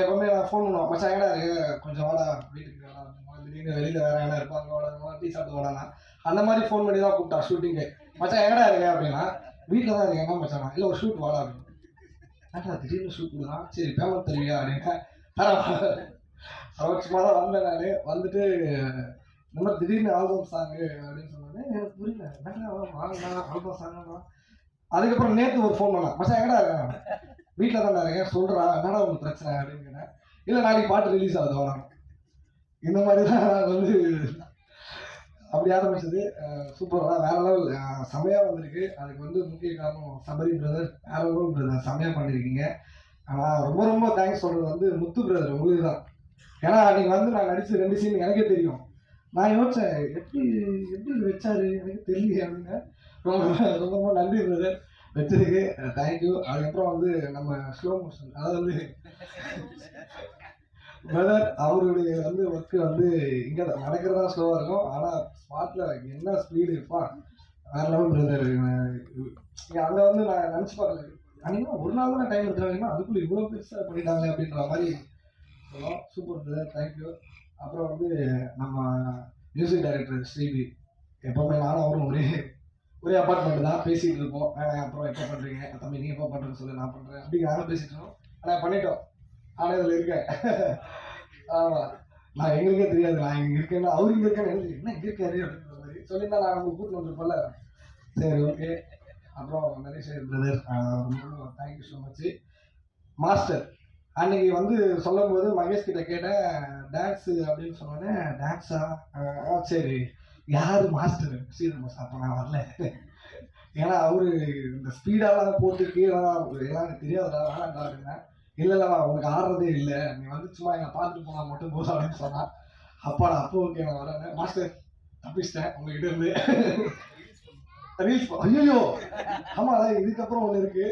எப்போவுமே நான் ஃபோன் பண்ணுவேன், மச்சான் எங்கடா இருக்கு, கொஞ்சம் வாடா வீட்டுக்கு வாடா. திடீர்னு வெளியில் வேறு எங்கன்னா இருப்பாங்க, வாடா டீ சாப்பிட்டு வாடானா அந்த மாதிரி ஃபோன் பண்ணி தான் கூப்பிட்டா ஷூட்டிங்கு. மச்சான் எங்கடா இருக்கு அப்படின்னா, வீட்டில் தான் இருக்கேன். என்ன மச்சானா, இல்லை ஒரு ஷூட் வாடா அப்படின்னு. ஏன்டா திடீர்னு ஷூட் கொடுக்குறான், சரி பேமெண்ட் தருவியா அப்படின்னு. அவர் சும்மா தான் வந்தேன். நான் வந்துட்டு இந்த மாதிரி திடீர்னு ஆல்பம் சாங்கு அப்படின்னு சொன்னோன்னே எனக்கு புரியல. என்னங்க வாங்கண்ணா ஆல்பம் சாங்கண்ணா, அதுக்கப்புறம் நேற்று ஒரு ஃபோன் பண்ணான், மச்சான் எங்கடா இருக்கேன், வீட்டில் தானே இருக்கேன், சொல்கிறா என்னடா உங்களுக்கு பிரச்சனை அப்படின்னு கேட்டேன். இல்லை நாளைக்கு பாட்டு ரிலீஸ் ஆகுது வேணாம். இந்த மாதிரி தான் வந்து அப்படி ஆரம்பிச்சது. சூப்பராக வேற லெவல் செம்மையாக வந்திருக்கு. அதுக்கு வந்து முக்கிய காரணம் சபரி பிரதர், வேற லெவல் பிரதர், செம்மையாக பண்ணியிருக்கீங்க. ஆனால் ரொம்ப ரொம்ப தேங்க்ஸ் சொல்கிறது வந்து முத்து பிரதர் உங்களுக்கு தான். ஏன்னா அன்றைக்கி வந்து நான் நடித்த 2 சீன் எனக்கே தெரியும். நான் யோசித்தேன் எப்படி எப்படி இது வச்சாரு எனக்கு தெரியல அப்படின்னு. ரொம்ப ரொம்ப ரொம்ப நன்றி பிரதர் வச்சதுக்கு, தேங்க்யூ. அதுக்கப்புறம் வந்து நம்ம ஸ்லோ மோஷன், அதாவது வந்து பிரதர் அவருடைய வந்து ஒர்க்கு வந்து இங்கே நடக்கிறதா ஸ்லோவாக இருக்கும், ஆனால் ஸ்பாட்டில் என்ன ஸ்பீடு இருப்பா வேற லெவல் பிரதர். அங்கே வந்து நான் நினச்சி பார்க்கல, அன்றைக்கி ஒரு நாள் தான் டைம் எடுத்துட்டாங்கன்னா அதுக்குள்ளே இவ்வளோ பெருசாக பண்ணிட்டாங்க அப்படின்ற மாதிரி சொல்லலாம். Super brother, thank you. அப்புறம் வந்து நம்ம மியூசிக் டைரக்டர் ஸ்ரீபி, எப்போவுமே நானும் அவரும் ஒரே அப்பார்ட்மெண்ட் தான் பேசிகிட்டு இருப்போம். அப்புறம் எப்போ பண்ணுறீங்க தம்பி, நீங்கள் எப்போ பண்ணுறேன்னு சொல்லி நான் பண்ணுறேன் அப்படி நானும் பேசிகிட்டு இருக்கோம். ஆனால் பண்ணிட்டோம், ஆனால் இதில் இருக்கேன். ஆமாம், நான் எங்களுக்கே தெரியாது நான் இங்கே இருக்கேன்னா அவர் இங்கே இருக்கேன்னு எழுதி என்ன இங்கே இருக்காரு அப்படின்ற மாதிரி சொல்லியிருந்தா நான் உங்களுக்கு கூப்பிட்டு வந்துருப்போம்ல. சரி, ஓகே. அப்புறம் நரேஷ் பிரதர் ரொம்ப தேங்க்யூ ஸோ மச். மாஸ்டர் அன்னைக்கு வந்து சொல்லும் போது மகேஷ் கிட்ட கேட்டேன் டான்ஸு அப்படின்னு சொன்னோன்னே, டான்ஸா சரி யார் மாஸ்டர் சீதன் மாஸ்டர். அப்போ நான் வரல, ஏன்னா அவரு இந்த ஸ்பீடாலாம் போட்டு கீழே எல்லாம் எனக்கு தெரியாதுடா வேணாண்டா அப்படின்னா. இல்லைல்லா உனக்கு ஆடுறதே இல்லை, நீ வந்து சும்மா என்னை பார்த்துட்டு போனால் மட்டும் போதும் அப்படின்னு சொன்னான். அப்பாடா அப்போ ஓகே நான் வரேன் மாஸ்டர், தப்பிச்சிட்டேன் உங்ககிட்ட இருந்து. ரீல்ஸ் ஐயோ ஆமாம், அதான் இதுக்கப்புறம் ஒன்று இருக்குது.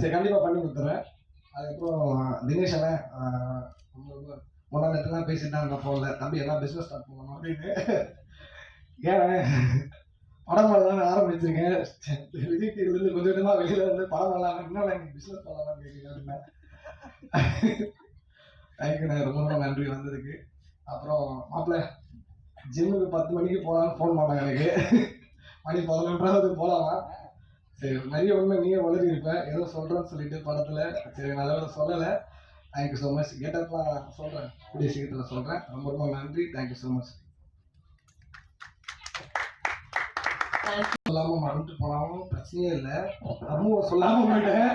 சரி கண்டிப்பாக பண்ணி கொடுத்துறேன். அதுக்கப்புறம் தினேஷ் அண்ணன் முன்னா நேரத்துலாம் பேசிட்டு தான் ஃபோனில், தம்பி எல்லாம் பிஸ்னஸ் ஸ்டார்ட் பண்ணணும் அப்படின்னு. ஏன் படம் பண்ணலான்னு ஆரம்பிச்சிருக்கேன், விஜய் டிவிலேருந்து கொஞ்சம் கொஞ்சமாக வெளியில் வந்து படம் பண்ணலாம் அப்படின்னா எனக்கு பிஸ்னஸ் பண்ணலாம் கேட்குறேன் அப்படின்னா. தேங்க்யூண்ணே, ரொம்ப ரொம்ப நன்றி வந்ததுக்கு. அப்புறம் மாப்பிள்ள ஜிம்முக்கு 10 மணிக்கு போகலான்னு ஃபோன் பண்ணேன் எனக்கு, மணி 11:30 போகலாமா. சரி நிறைய உண்மை நீயே வளரி இருப்பேன் ஏதோ சொல்கிறேன்னு சொல்லிட்டு படத்தில், சரி நல்ல சொல்லலை. Thank you so much. கெட்டப்லாம் சொல்கிறேன், கூடிய சீக்கிரத்தில் சொல்கிறேன். ரொம்ப ரொம்ப நன்றி, தேங்க்யூ ஸோ மச். சொல்லாமல் மறந்துட்டு போனாலும் பிரச்சனையே இல்லை, அம்மாவை சொல்லாமல் போயிட்டேன்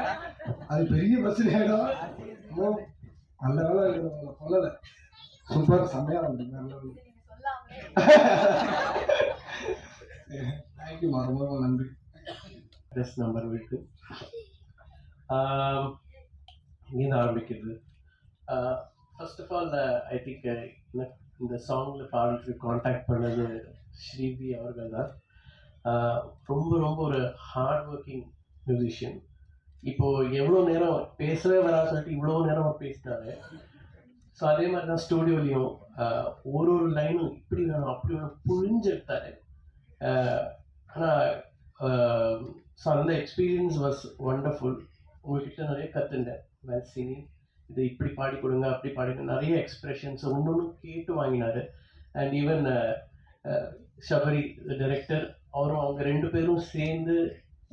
அது பெரிய பிரச்சனை ஆகிடும். நல்ல வேலை உங்களை சொல்லலை, சூப்பர் செம்மையாக வந்துருக்கு, நல்ல வேலை. தேங்க்யூமா, ரொம்ப ரொம்ப நன்றி. ப்ரெஸ் நம்பர் விட்டு இங்கேருந்து ஆரம்பிக்கிறது. First of all I think இந்த சாங்கில் பாடுறதுக்கு காண்டாக்ட் பண்ணது ஸ்ரீபி அவர்கள் தான். ரொம்ப ரொம்ப ஒரு ஹார்ட் ஒர்க்கிங் மியூசிஷியன். இப்போது எவ்வளோ நேரம் பேசவே வரா சொல்லிட்டு இவ்வளோ நேரம் அவர் பேசினாரு. ஸோ அதே மாதிரி தான் ஸ்டூடியோலையும் ஒரு லைனும் இப்படி வேணும் அப்படி வேணும் புரிஞ்செடுத்தாரு. ஆனால் ஸோ அந்த எக்ஸ்பீரியன்ஸ் வாஸ் ஒண்டர்ஃபுல். உங்கள்கிட்ட நிறைய கற்றுண்டேன், வெல் சிங்கிங், இது இப்படி பாடி கொடுங்க அப்படி பாடிங்க, நிறைய எக்ஸ்ப்ரெஷன்ஸ் ஒன்று கேட்டு வாங்கினார். அண்ட் ஈவன் ஷபரி டைரக்டர் அவரும் அவங்க 2 பேரும் சேர்ந்து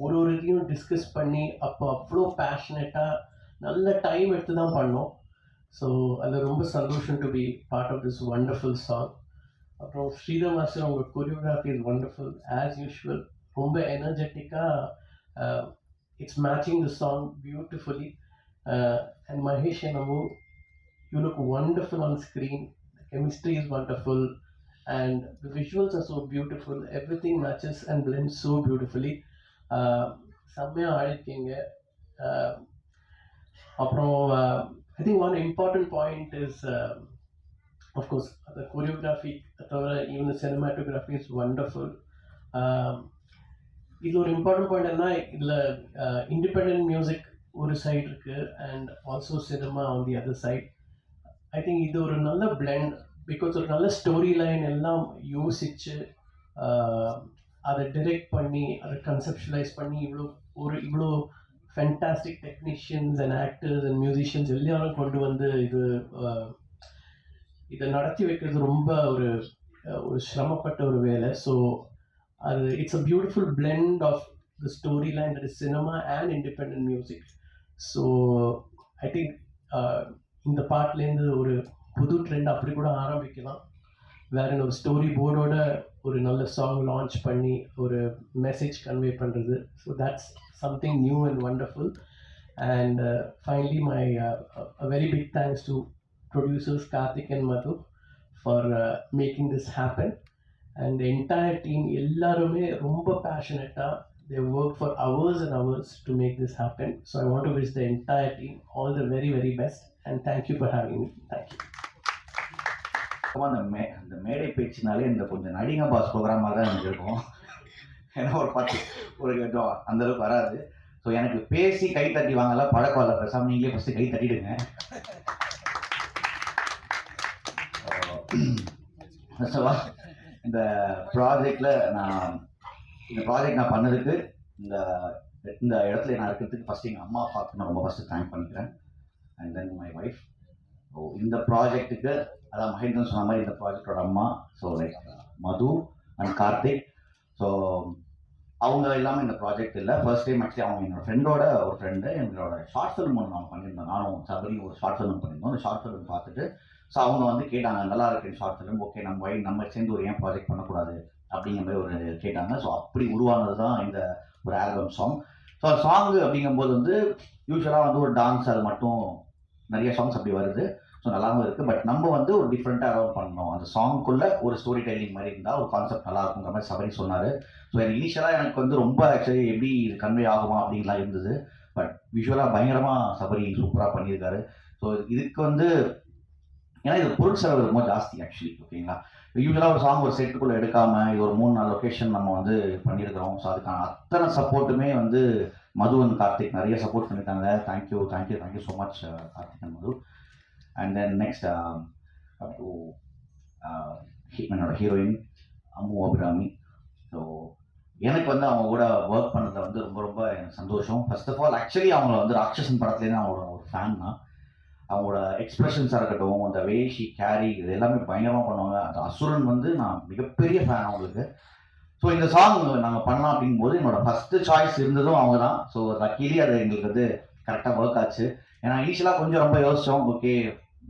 ஒரு இதையும் டிஸ்கஸ் பண்ணி அப்போ அவ்வளோ பேஷனேட்டாக நல்ல டைம் எடுத்து தான் பண்ணோம். ஸோ அதில் ரொம்ப சந்தோஷம் to be part of this wonderful song. அப்புறம் ஸ்ரீதர் மாஸ்டர் அவங்க choreography is wonderful as usual, ரொம்ப எனர்ஜெட்டிக்காக it's matching the song beautifully. And Mahesh என்னமோ you look wonderful on screen, chemistry is wonderful and the visuals are so beautiful, everything matches and blends so beautifully. செம்மையா ஆடிருக்கீங்க. அப்புறம் I think one important point is of course the choreography, தவிர even the cinematography is wonderful. இதில் ஒரு important point என்ன, இதில் independent music ஒரு side இருக்குது and also cinema on the other side. I think இது ஒரு நல்ல பிளெண்ட், பிகாஸ் ஒரு நல்ல ஸ்டோரி லைன் எல்லாம் யோசித்து அதை டிரெக்ட் பண்ணி அதை கன்செப்ஷுவலைஸ் பண்ணி இவ்வளோ fantastic technicians and actors and musicians எல்லாரும் கொண்டு வந்து இதை நடத்தி வைக்கிறது ரொம்ப ஒரு சிரமப்பட்ட ஒரு வேலை. ஸோ அது it's a beautiful blend of the story line, that is cinema and independent music. So I think இந்த பாட்டிலேருந்து ஒரு புது ட்ரெண்ட் அப்படி கூட ஆரம்பிக்கலாம். வேற ஒரு ஸ்டோரி போர்டோட ஒரு நல்ல சாங் லான்ச் பண்ணி ஒரு மெசேஜ் கன்வே பண்ணுறது. So that's something new and wonderful. And finally, my a very big thanks to producers Karthik and Madhu for making this happen. And the entire team, ellarume romba passionate. They worked for hours and hours to make this happen. So I want to wish the entire team all the very, very best. And thank you for having me. Thank you. அந்த மேடை பேச்சுனாலே இந்த கொஞ்சம் நடிகை pass ப்ரோக்ராமாக தான் எனக்கு இருக்கும். ஏன்னா ஒரு அந்த அளவுக்கு வராது. ஸோ எனக்கு பேசி கை தட்டி வாங்கலாம் பழக்கம் இல்லை. பேசாமல் நீங்களே ஃபஸ்ட்டு கை தட்டிடுங்க. ஃபர்ஸ்ட் ஆஃப் ஆல் இந்த ப்ராஜெக்ட் நான் பண்ணதுக்கு இந்த இடத்துல நான் இருக்கிறதுக்கு ஃபஸ்ட்டு எங்கள் அம்மா அப்பாவுக்கு நான் ரொம்ப ஃபஸ்ட்டு தேங்க் பண்ணிக்கிறேன். And then my wife. So இந்த ப்ராஜெக்ட்டுக்கு அதான் மகேந்திரன் சொன்ன மாதிரி இந்த ப்ராஜெக்டோட அம்மா, so like Madhu and Karthik. So அவங்க இல்லாமல் இந்த ப்ராஜெக்ட் இல்லை. ஃபர்ஸ்ட் டைம் ஆக்சுவலி அவங்க என்னோட ஃப்ரெண்டோட ஒரு ஃப்ரெண்டு எங்களோட ஷார்ட் ஃபிலிம் ஒன்று நாங்கள் பண்ணியிருந்தோம். நானும் சபரி ஒரு ஷார்ட் ஃபிலிம் பண்ணியிருந்தோம். அந்த ஷார்ட் ஃபிலிம் பார்த்துட்டு ஸோ அவங்க வந்து கேட்டாங்க, நல்லா இருக்கு ஷார்ட் ஃபிலிம், ஓகே நம்ம சேர்ந்து ஒரு ஏன் ப்ராஜெக்ட் பண்ணக்கூடாது அப்படிங்கிற மாதிரி ஒரு கேட்டாங்க. ஸோ அப்படி உருவானது தான் இந்த ஒரு ஆல்பம் சாங். ஸோ சாங்கு அப்படிங்கும்போது வந்து யூஸ்வலாக வந்து ஒரு டான்ஸ் அது மட்டும் நிறைய சாங்ஸ் அப்படி வருது. ஸோ நல்லாவும் இருக்குது. பட் நம்ம வந்து ஒரு டிஃப்ரெண்ட்டாக அரௌண்ட் பண்ணோம். அந்த சாங்குக்குள்ளே ஒரு ஸ்டோரி டெல்லிங் மாதிரி இருந்தால் ஒரு கான்செப்ட் நல்லா இருக்குங்கிற மாதிரி சபரி சொன்னார். ஸோ இனிஷியலாக எனக்கு வந்து ரொம்ப ஆக்சுவலி எப்படி இது கன்வே ஆகுமா அப்படின்லாம் இருந்தது. பட் விஷுவலாக பயங்கரமாக சபரி சூப்பராக பண்ணியிருக்காரு. ஸோ இதுக்கு வந்து ஏன்னா இது பொருள் செலவு ரொம்ப ஜாஸ்தி ஆக்சுவலி. ஓகேங்களா, யூஸ்வலாக ஒரு சாங் ஒரு செட்டுக்குள்ளே எடுக்காமல் இது ஒரு 3-4 லொக்கேஷன் நம்ம வந்து பண்ணியிருக்கிறோம். ஸோ அதுக்கான அத்தனை சப்போர்ட்டுமே வந்து மது அண்ட் கார்த்திக் நிறைய சப்போர்ட் பண்ணியிருக்காங்க. Thank you so much Karthik and Madhu. And then next என்னோட ஹீரோயின் அம்மு அபிராமி. ஸோ எனக்கு வந்து அவங்க கூட ஒர்க் பண்ணதில் வந்து ரொம்ப ரொம்ப எனக்கு சந்தோஷம். ஃபர்ஸ்ட் ஆஃப் ஆல் ஆக்சுவலி அவங்கள வந்து ராட்சசன் படத்துலேருந்து அவங்களோட ஒரு ஃபேன் தான். அவங்களோட எக்ஸ்பிரஷன்ஸாக இருக்கட்டும், அந்த வே ஷி கேரி, இது எல்லாமே பயங்கரமாக பண்ணுவாங்க. அந்த அசுரன் வந்து நான் மிகப்பெரிய ஃபேன் அவங்களுக்கு. ஸோ இந்த சாங் நாங்கள் பண்ணலாம் அப்படிங்கும்போது என்னோட ஃபஸ்ட்டு சாய்ஸ் இருந்ததும் அவங்க தான். ஸோ லக்கிலி அது எங்களுக்கு வந்து கரெக்டாக ஒர்க் ஆச்சு. ஏன்னா இனிஷியலாக கொஞ்சம் ரொம்ப யோசித்தோம், ஓகே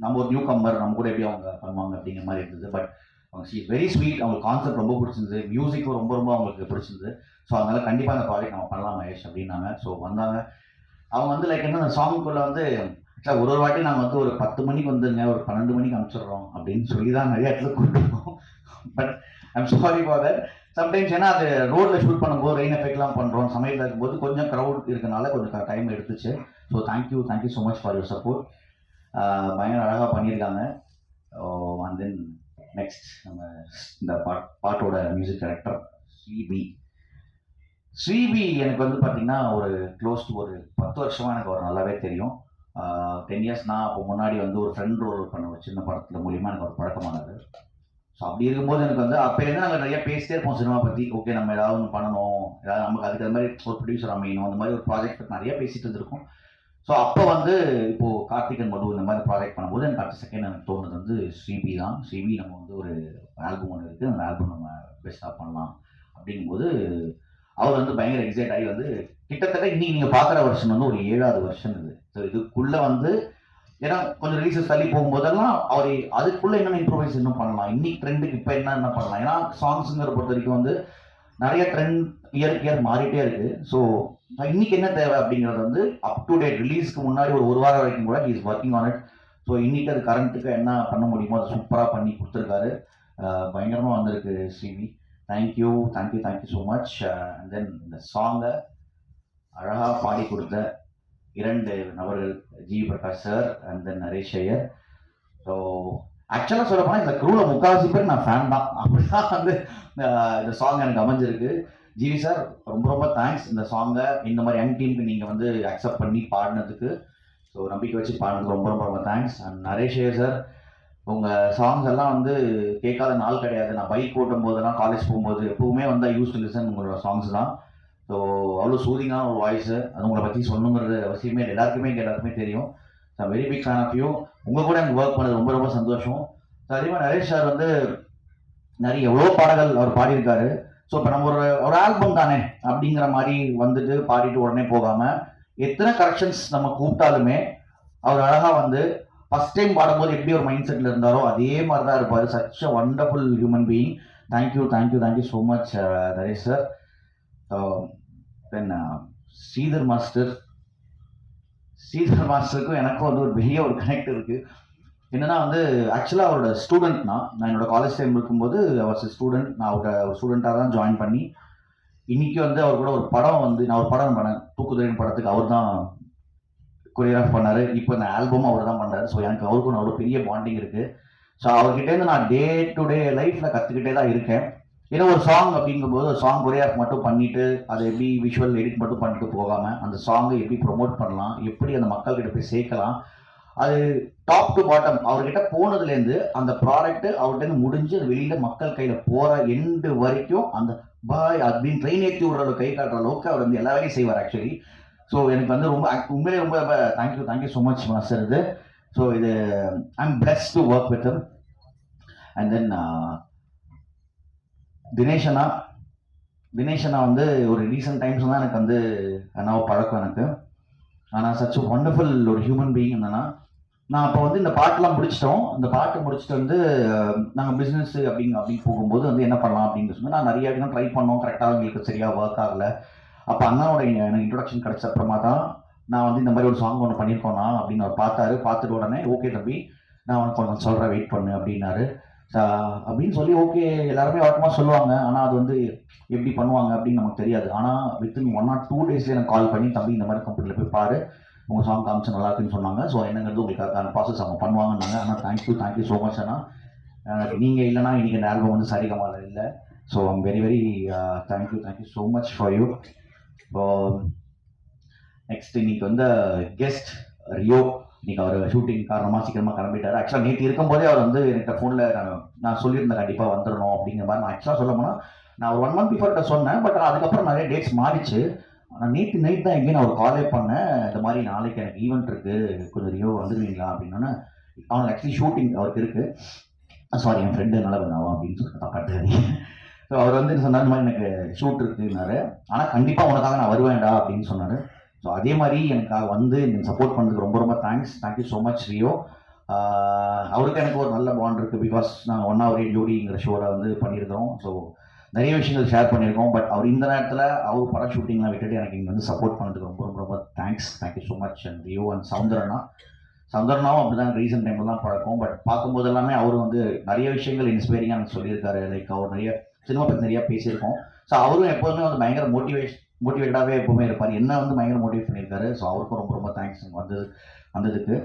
நம்ம ஒரு நியூ கம்பர் நம்ம கூட எப்படி அவங்க பண்ணுவாங்க அப்படிங்கிற மாதிரி இருந்தது. பட் அவங்க ஷீ இஸ் வெரி ஸ்வீட். அவங்களுக்கு கான்செப்ட் ரொம்ப பிடிச்சிருந்தது, மியூசிக்கும் ரொம்ப ரொம்ப அவங்களுக்கு பிடிச்சிருந்தது. ஸோ அதனால கண்டிப்பாக அந்த ப்ராஜெக்ட் நம்ம பண்ணலாம் மகேஷ் அப்படின்னாங்க. ஸோ வந்தாங்க. அவங்க வந்து லைக் என்ன அந்த சாங்குக்குள்ளே வந்து ஆக்சுவலாக ஒரு வாட்டி நாங்கள் வந்து ஒரு 10 மணிக்கு வந்துருங்க, ஒரு 12 மணிக்கு அனுப்பிச்சிடுறோம் அப்படின்னு சொல்லி தான் நிறைய இடத்துல கூப்பிட்டுருக்கோம். But I'm sorry for that. Sometimes ஏன்னா அது ரோட்டில் ஷூட் பண்ணும்போது ரெயின் எஃபெக்ட்லாம் பண்ணுறோம், சமையல் இருக்கும்போது கொஞ்சம் க்ரௌட் இருக்கனால கொஞ்சம் டைம் எடுத்துச்சு. So thank you so much for your support. பயங்கர அழகாக பண்ணியிருக்காங்க. அண்ட் தென் நெக்ஸ்ட் நம்ம இந்த பாட்டோட மியூசிக் டைரக்டர் ஸ்ரீபி எனக்கு வந்து பார்த்தீங்கன்னா ஒரு க்ளோஸ் டு ஒரு 10 வருஷமாக எனக்கு ஒரு நல்லாவே தெரியும். 10 இயர்ஸ் நான் அப்போ முன்னாடி வந்து ஒரு ஃப்ரெண்ட் ரோல் பண்ண ஒரு சின்ன படத்தில் மூலிமா எனக்கு ஒரு பழக்கமானது. ஸோ அப்படி இருக்கும்போது எனக்கு வந்து அப்போலேருந்து நாங்கள் நிறைய பேசிட்டே இருப்போம் சினிமா பற்றி. ஓகே நம்ம ஏதாவது ஒன்று பண்ணணும், ஏதாவது நமக்கு அதுக்கு மாதிரி ஒரு ப்ரொடியூசர் அமையணும், அந்த மாதிரி ஒரு ப்ராஜெக்ட் பற்றி நிறைய பேசிட்டு இருந்திருக்கோம். ஸோ அப்போ வந்து இப்போது கார்த்திக் அண்ட் மது இந்த மாதிரி ப்ராஜெக்ட் பண்ணும்போது எனக்கு அடுத்த செகண்ட் எனக்கு தோணுது வந்து ஸ்ரீபி தான். ஸ்ரீபி நம்ம வந்து ஒரு ஆல்பம் ஒன்று இருக்குது, அந்த ஆல்பம் நம்ம பெஸ்ட்டாக பண்ணலாம் அப்படிங்கும்போது அவர் வந்து பயங்கர எக்ஸைட் ஆகி வந்து கிட்டத்தட்ட இன்னைக்கு நீங்கள் பார்க்குற வருஷன் வந்து ஒரு 7வது வருஷன் இது. ஸோ இதுக்குள்ளே வந்து ஏன்னா கொஞ்சம் ரிலீஸஸ் தள்ளி போகும்போதெல்லாம் அவர் அதுக்குள்ளே என்னென்ன இம்ப்ரூவைஸ் இன்னும் பண்ணலாம், இன்னைக்கு ட்ரெண்டுக்கு இப்போ என்ன பண்ணலாம். ஏன்னா சாங்ஸுங்கிற பொறுத்த வரைக்கும் வந்து நிறைய ட்ரெண்ட் இயர் மாறிட்டே இருக்குது. ஸோ இன்னைக்கு என்ன தேவை அப்படிங்கிறது வந்து அப் டு டேட் ரிலீஸ்க்கு முன்னாடி ஒரு வாரம் வரைக்கும் கூட is working on it. So இன்னைக்கு அது கரண்ட்டுக்கு என்ன பண்ண முடியுமோ அதை சூப்பராக பண்ணி கொடுத்துருக்காரு. பயங்கரமாக வந்திருக்கு Srivi. Thank you so much. And then இந்த சாங்கை அழகாக பாடி கொடுத்த 2 நபர்கள், G Prakash sir and then Naresh Iyer. So ஆக்சுவலாக சொல்ல போனால் இந்த க்ரூவில் 3/4 பேர் நான் ஃபேன் தான். அப்படிதான் வந்து இந்த சாங் எனக்கு அமைஞ்சிருக்கு. ஜிவி சார் ரொம்ப ரொம்ப தேங்க்ஸ். இந்த சாங்கை இந்த மாதிரி யங் டீமுக்கு நீங்கள் வந்து அக்செப்ட் பண்ணி பாடினதுக்கு, ஸோ நம்பிக்கை வச்சு பாடினதுக்கு ரொம்ப ரொம்ப ரொம்ப thanks. And Naresh Iyer sir, உங்கள் சாங்ஸ் எல்லாம் வந்து கேட்காத நாள் கிடையாது. நான் பைக் ஓட்டும் போதெல்லாம், காலேஜ் போகும்போது எப்பவுமே வந்து யூஸ் டு லிசன் உங்களோட சாங்ஸ் தான். ஸோ அவ்வளோ சூதிங்கான ஒரு வாய்ஸு, அது உங்களை பற்றி சொல்லணுங்கிறது அவசியமே எல்லாருக்குமே தெரியும். So very big fan of you. உங்கள் கூட எனக்கு ஒர்க் பண்ணது ரொம்ப ரொம்ப சந்தோஷம். ஸோ அதே மாதிரி நரேஷ் சார் வந்து நிறைய எவ்வளோ பாடல்கள் அவர் பாடியிருக்காரு. ஸோ இப்போ நம்ம ஒரு ஆல்பம் தானே அப்படிங்கிற மாதிரி வந்துட்டு பாடிட்டு உடனே போகாமல் எத்தனை கரெக்ஷன்ஸ் நம்ம கூப்பிட்டாலுமே அவர் அழகாக வந்து ஃபர்ஸ்ட் டைம் பாடும்போது எப்படி ஒரு மைண்ட் செட்டில் இருந்தாரோ அதே மாதிரி தான் இருப்பார். Such a wonderful human being. Thank you so much Naresh sir. Then Sridhar மாஸ்டருக்கும் எனக்கும் வந்து ஒரு பெரிய ஒரு கனெக்ட் இருக்குது. என்னன்னா வந்து ஆக்சுவலாக அவரோட ஸ்டூடெண்ட் நான் என்னோட காலேஜ் டைம் இருக்கும்போது அவர் ஸ்டூடெண்ட், நான் அவரோட ஒரு ஸ்டூடெண்ட்டாக தான் ஜாயின் பண்ணி இன்னைக்கு வந்து அவர் கூட ஒரு படம் வந்து நான் ஒரு படம் பண்ணேன், தூக்குதுறையின் படத்துக்கு அவர் தான் கொரியோகிராஃப் பண்ணார். இப்போ இந்த ஆல்பமும் அவர் தான் பண்ணுறாரு. ஸோ எனக்கு அவருக்கும் அவ்வளோ பெரிய பாண்டிங் இருக்குது. ஸோ அவர்கிட்டேருந்து நான் டே டு டே லைஃப்பில் கற்றுக்கிட்டே தான் இருக்கேன். ஏன்னா ஒரு சாங் அப்படிங்கும்போது ஒரு சாங் கொரியோகிராஃப் மட்டும் பண்ணிவிட்டு அதை எப்படி விஷுவல் எடிட் மட்டும் பண்ணிட்டு போகாமல் அந்த சாங்கை எப்படி ப்ரொமோட் பண்ணலாம், எப்படி அந்த மக்கள்கிட்ட போய் சேர்க்கலாம், அது டாப் டு பாட்டம் அவர்கிட்ட போனதுலேருந்து அந்த ப்ராடக்ட் அவர்கிட்ட முடிஞ்சு அது வெளியில் மக்கள் கையில் போகிற எண்டு வரைக்கும் அந்த பாய் அப்படின்னு ட்ரெயின் ஏற்றி விடுற அளவுக்கு கை காட்டுற அளவுக்கு அவர் வந்து எல்லா வேலையும் செய்வார் ஆக்சுவலி. ஸோ எனக்கு வந்து ரொம்ப உண்மையிலே ரொம்ப தேங்க்யூ ஸோ மச் மாஸ்டர் இது. ஸோ இது I am blessed to work with him. And then Dinesh அண்ணா வந்து ஒரு ரீசெண்ட் டைம்ஸ் தான் எனக்கு வந்து அண்ணாவை பழக்கம் எனக்கு. ஆனால் சச் ஒண்டர்ஃபுல் ஒரு ஹியூமன் பீயிங் என்னன்னா, நான் அப்போ வந்து இந்த பாட்டெலாம் முடிச்சிட்டோம். இந்த பாட்டு முடிச்சுட்டு வந்து நாங்கள் பிஸ்னஸ் அப்படின்னு போகும்போது வந்து என்ன பண்ணலாம் அப்படின்னு சொல்லி நான் நிறைய இடம் ட்ரை பண்ணோம். கரெக்டாக எங்களுக்கு சரியாக ஒர்க் ஆகலை. அப்போ அண்ணாவோட எனக்கு இன்ட்ரொடக்ஷன் கிடைச்ச அப்புறமா தான் நான் வந்து இந்த மாதிரி ஒரு சாங் ஒன்று பண்ணியிருக்கோண்ணா அப்படின்னு அவர் பார்த்துட்டு உடனே ஓகே தம்பி நான் உனக்கு கொஞ்சம் சொல்கிறேன் வெயிட் பண்ணு அப்படின்னாரு. அப்படின்னு சொல்லி ஓகே எல்லாருமே வழக்கமாக சொல்லுவாங்க, ஆனால் அது வந்து எப்படி பண்ணுவாங்க அப்படின்னு நமக்கு தெரியாது. ஆனால் வித்தின் 1 or 2 days எனக்கு கால் பண்ணி தம்பி இந்த மாதிரி கம்பெனியில் போய் பாரு, உங்கள் சாங் காமிச்சு நல்லா இருக்குன்னு சொன்னாங்க. ஸோ என்னங்கிறது உங்களுக்கு அந்த ப்ராசஸ் அவங்க பண்ணுவாங்கன்னாங்க. ஆனால் தேங்க்யூ ஸோ மச் அண்ணா. நீங்கள் இல்லைனா இன்றைக்கி இந்த ஆல்பம் வந்து சரிகமால இல்லை. So I'm very thank you so much for you. இப்போ நெக்ஸ்ட் இன்னைக்கு வந்து கெஸ்ட் ரியோ. இன்னைக்கு அவர் ஷூட்டிங் காரணமாக சீக்கிரமாக கிளம்பிட்டார். ஆக்சுவலாக நேற்று இருக்கும்போதே அவர் வந்து எனக்கு ஃபோனில் நான் சொல்லியிருந்தேன் கண்டிப்பாக வந்துடணும் அப்படிங்கிற மாதிரி. நான் ஆக்சுவலாக சொல்ல போனால் நான் ஒரு 1 month பிஃபோர்கிட்ட சொன்னேன். பட் அதுக்கப்புறம் நிறைய டேட்ஸ் மாறிச்சு. ஆனால் நேற்று நைட் தான் எங்கேயும் நான் ஒரு காலே பண்ணேன். இந்த மாதிரி நாளைக்கு எனக்கு ஈவெண்ட் இருக்குது, கொஞ்சம் ரியோ வந்துடுவீங்களா அப்படின்னா. அவனுக்கு ஆக்சுவலி ஷூட்டிங் அவருக்கு இருக்குது. சாரி என் ஃப்ரெண்டு நல்லா பண்ணாவா அப்படின்னு சொல்லிட்டு தான் கட்டுறது. ஸோ அவர் வந்து சொன்னார் இந்த மாதிரி எனக்கு ஷூட் இருக்குன்னாரு. ஆனால் கண்டிப்பாக உனக்காக நான் வருவேன்டா அப்படின்னு சொன்னார். ஸோ அதே மாதிரி எனக்காக வந்து எனக்கு சப்போர்ட் பண்ணதுக்கு ரொம்ப தேங்க்யூ ஸோ மச் ரியோ. அவருக்கு எனக்கு ஒரு நல்ல பாண்ட் இருக்குது. பிகாஸ் நாங்கள் 1 hour ஜோடிங்கிற ஷோவில் வந்து பண்ணியிருக்கிறோம். ஸோ நிறைய விஷயங்கள் ஷேர் பண்ணியிருக்கோம். பட் அவர் இந்த நேரத்தில் அவர் படம் ஷூட்டிங்லாம் விட்டுட்டு எனக்கு இங்கே வந்து சப்போர்ட் பண்ணதுக்கு ரொம்ப thank you so much. And Rio and சவுந்தரனாவும் அப்படி தான் ரீசெண்ட் டைமில் தான் பழக்கம். பட் பார்க்கும்போது எல்லாமே அவர் வந்து நிறைய விஷயங்கள் இன்ஸ்பைரிங்காக எனக்கு சொல்லியிருக்காரு. லைக் அவர் நிறைய சினிமா பற்றி நிறையா பேசியிருக்கோம். ஸோ அவரும் எப்போதுமே வந்து பயங்கர மோட்டிவேட்டாகவே எப்போவுமே இருப்பார். என்ன வந்து பயங்கர மோட்டிவேட் பண்ணியிருக்காரு. ஸோ அவருக்கும் ரொம்ப தேங்க்ஸ் வந்ததுக்கு.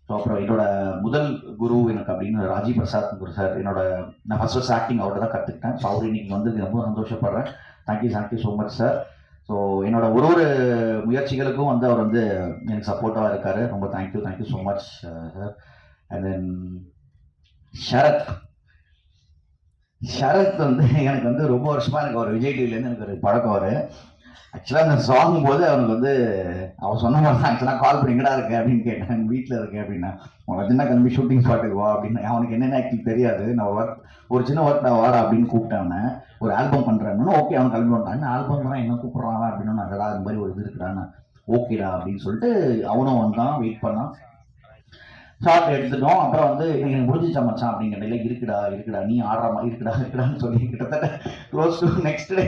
ஸோ அப்புறம் என்னோட முதல் குரு எனக்கு அப்படின்னு ராஜீவ் பிரசாத் குரு சார், நான் ஃபர்ஸ்ட் ஆக்டிங் அவர்கிட்ட தான் கற்றுக்கிட்டேன். ஸோ அவர் இன்னைக்கு வந்து ரொம்ப சந்தோஷப்படுறேன். Thank you so much sir. So என்னோட ஒரு முயற்சிகளுக்கும் வந்து அவர் வந்து எனக்கு சப்போர்ட்டாக இருக்கார். ரொம்ப thank you so much sir. And then Sharath வந்து எனக்கு வந்து ரொம்ப வருஷமாக எனக்கு ஒரு விஜய் டிவிலேருந்து எனக்கு ஒரு பழக்கம் வரும். ஆக்சுவலாக அந்த சாங் போது அவனுக்கு வந்து அவன் சொன்ன மாதிரி தான் ஆக்சுவலாக கால் பண்ணி எங்கடா இருக்கேன் அப்படின்னு கேட்டேன். வீட்டில் இருக்கேன் அப்படின்னா. உனக்கு சின்ன கிளம்பி ஷூட்டிங் ஸ்பாட்டுக்கு வா அப்படின்னு. அவனுக்கு என்னென்ன ஆக்டிங் தெரியாது. நான் ஒரு சின்ன ஒர்க் நான் வாடா அப்படின்னு கூப்பிட்டேன். ஒரு ஆல்பம் பண்ணுறேன்னு ஓகே அவன் கிளம்பி வந்தான். ஆல்பம் தான் என்ன கூப்பிட்றான் அப்படின்னு நான் அது மாதிரி ஒரு இது இருக்கிறான்னு ஓகேடா அப்படின்னு சொல்லிட்டு அவனும் வந்தான். வெயிட் பண்ணான். ஷார்ட் எடுத்துட்டோம். அப்புறம் வந்து எனக்கு முடிஞ்சிச்சா மச்சான் அப்படிங்கிற இல்லை இருக்குடா நீ ஆடுற மாதிரி இருக்குடான்னு சொல்லி கிட்டத்தட்ட close to next day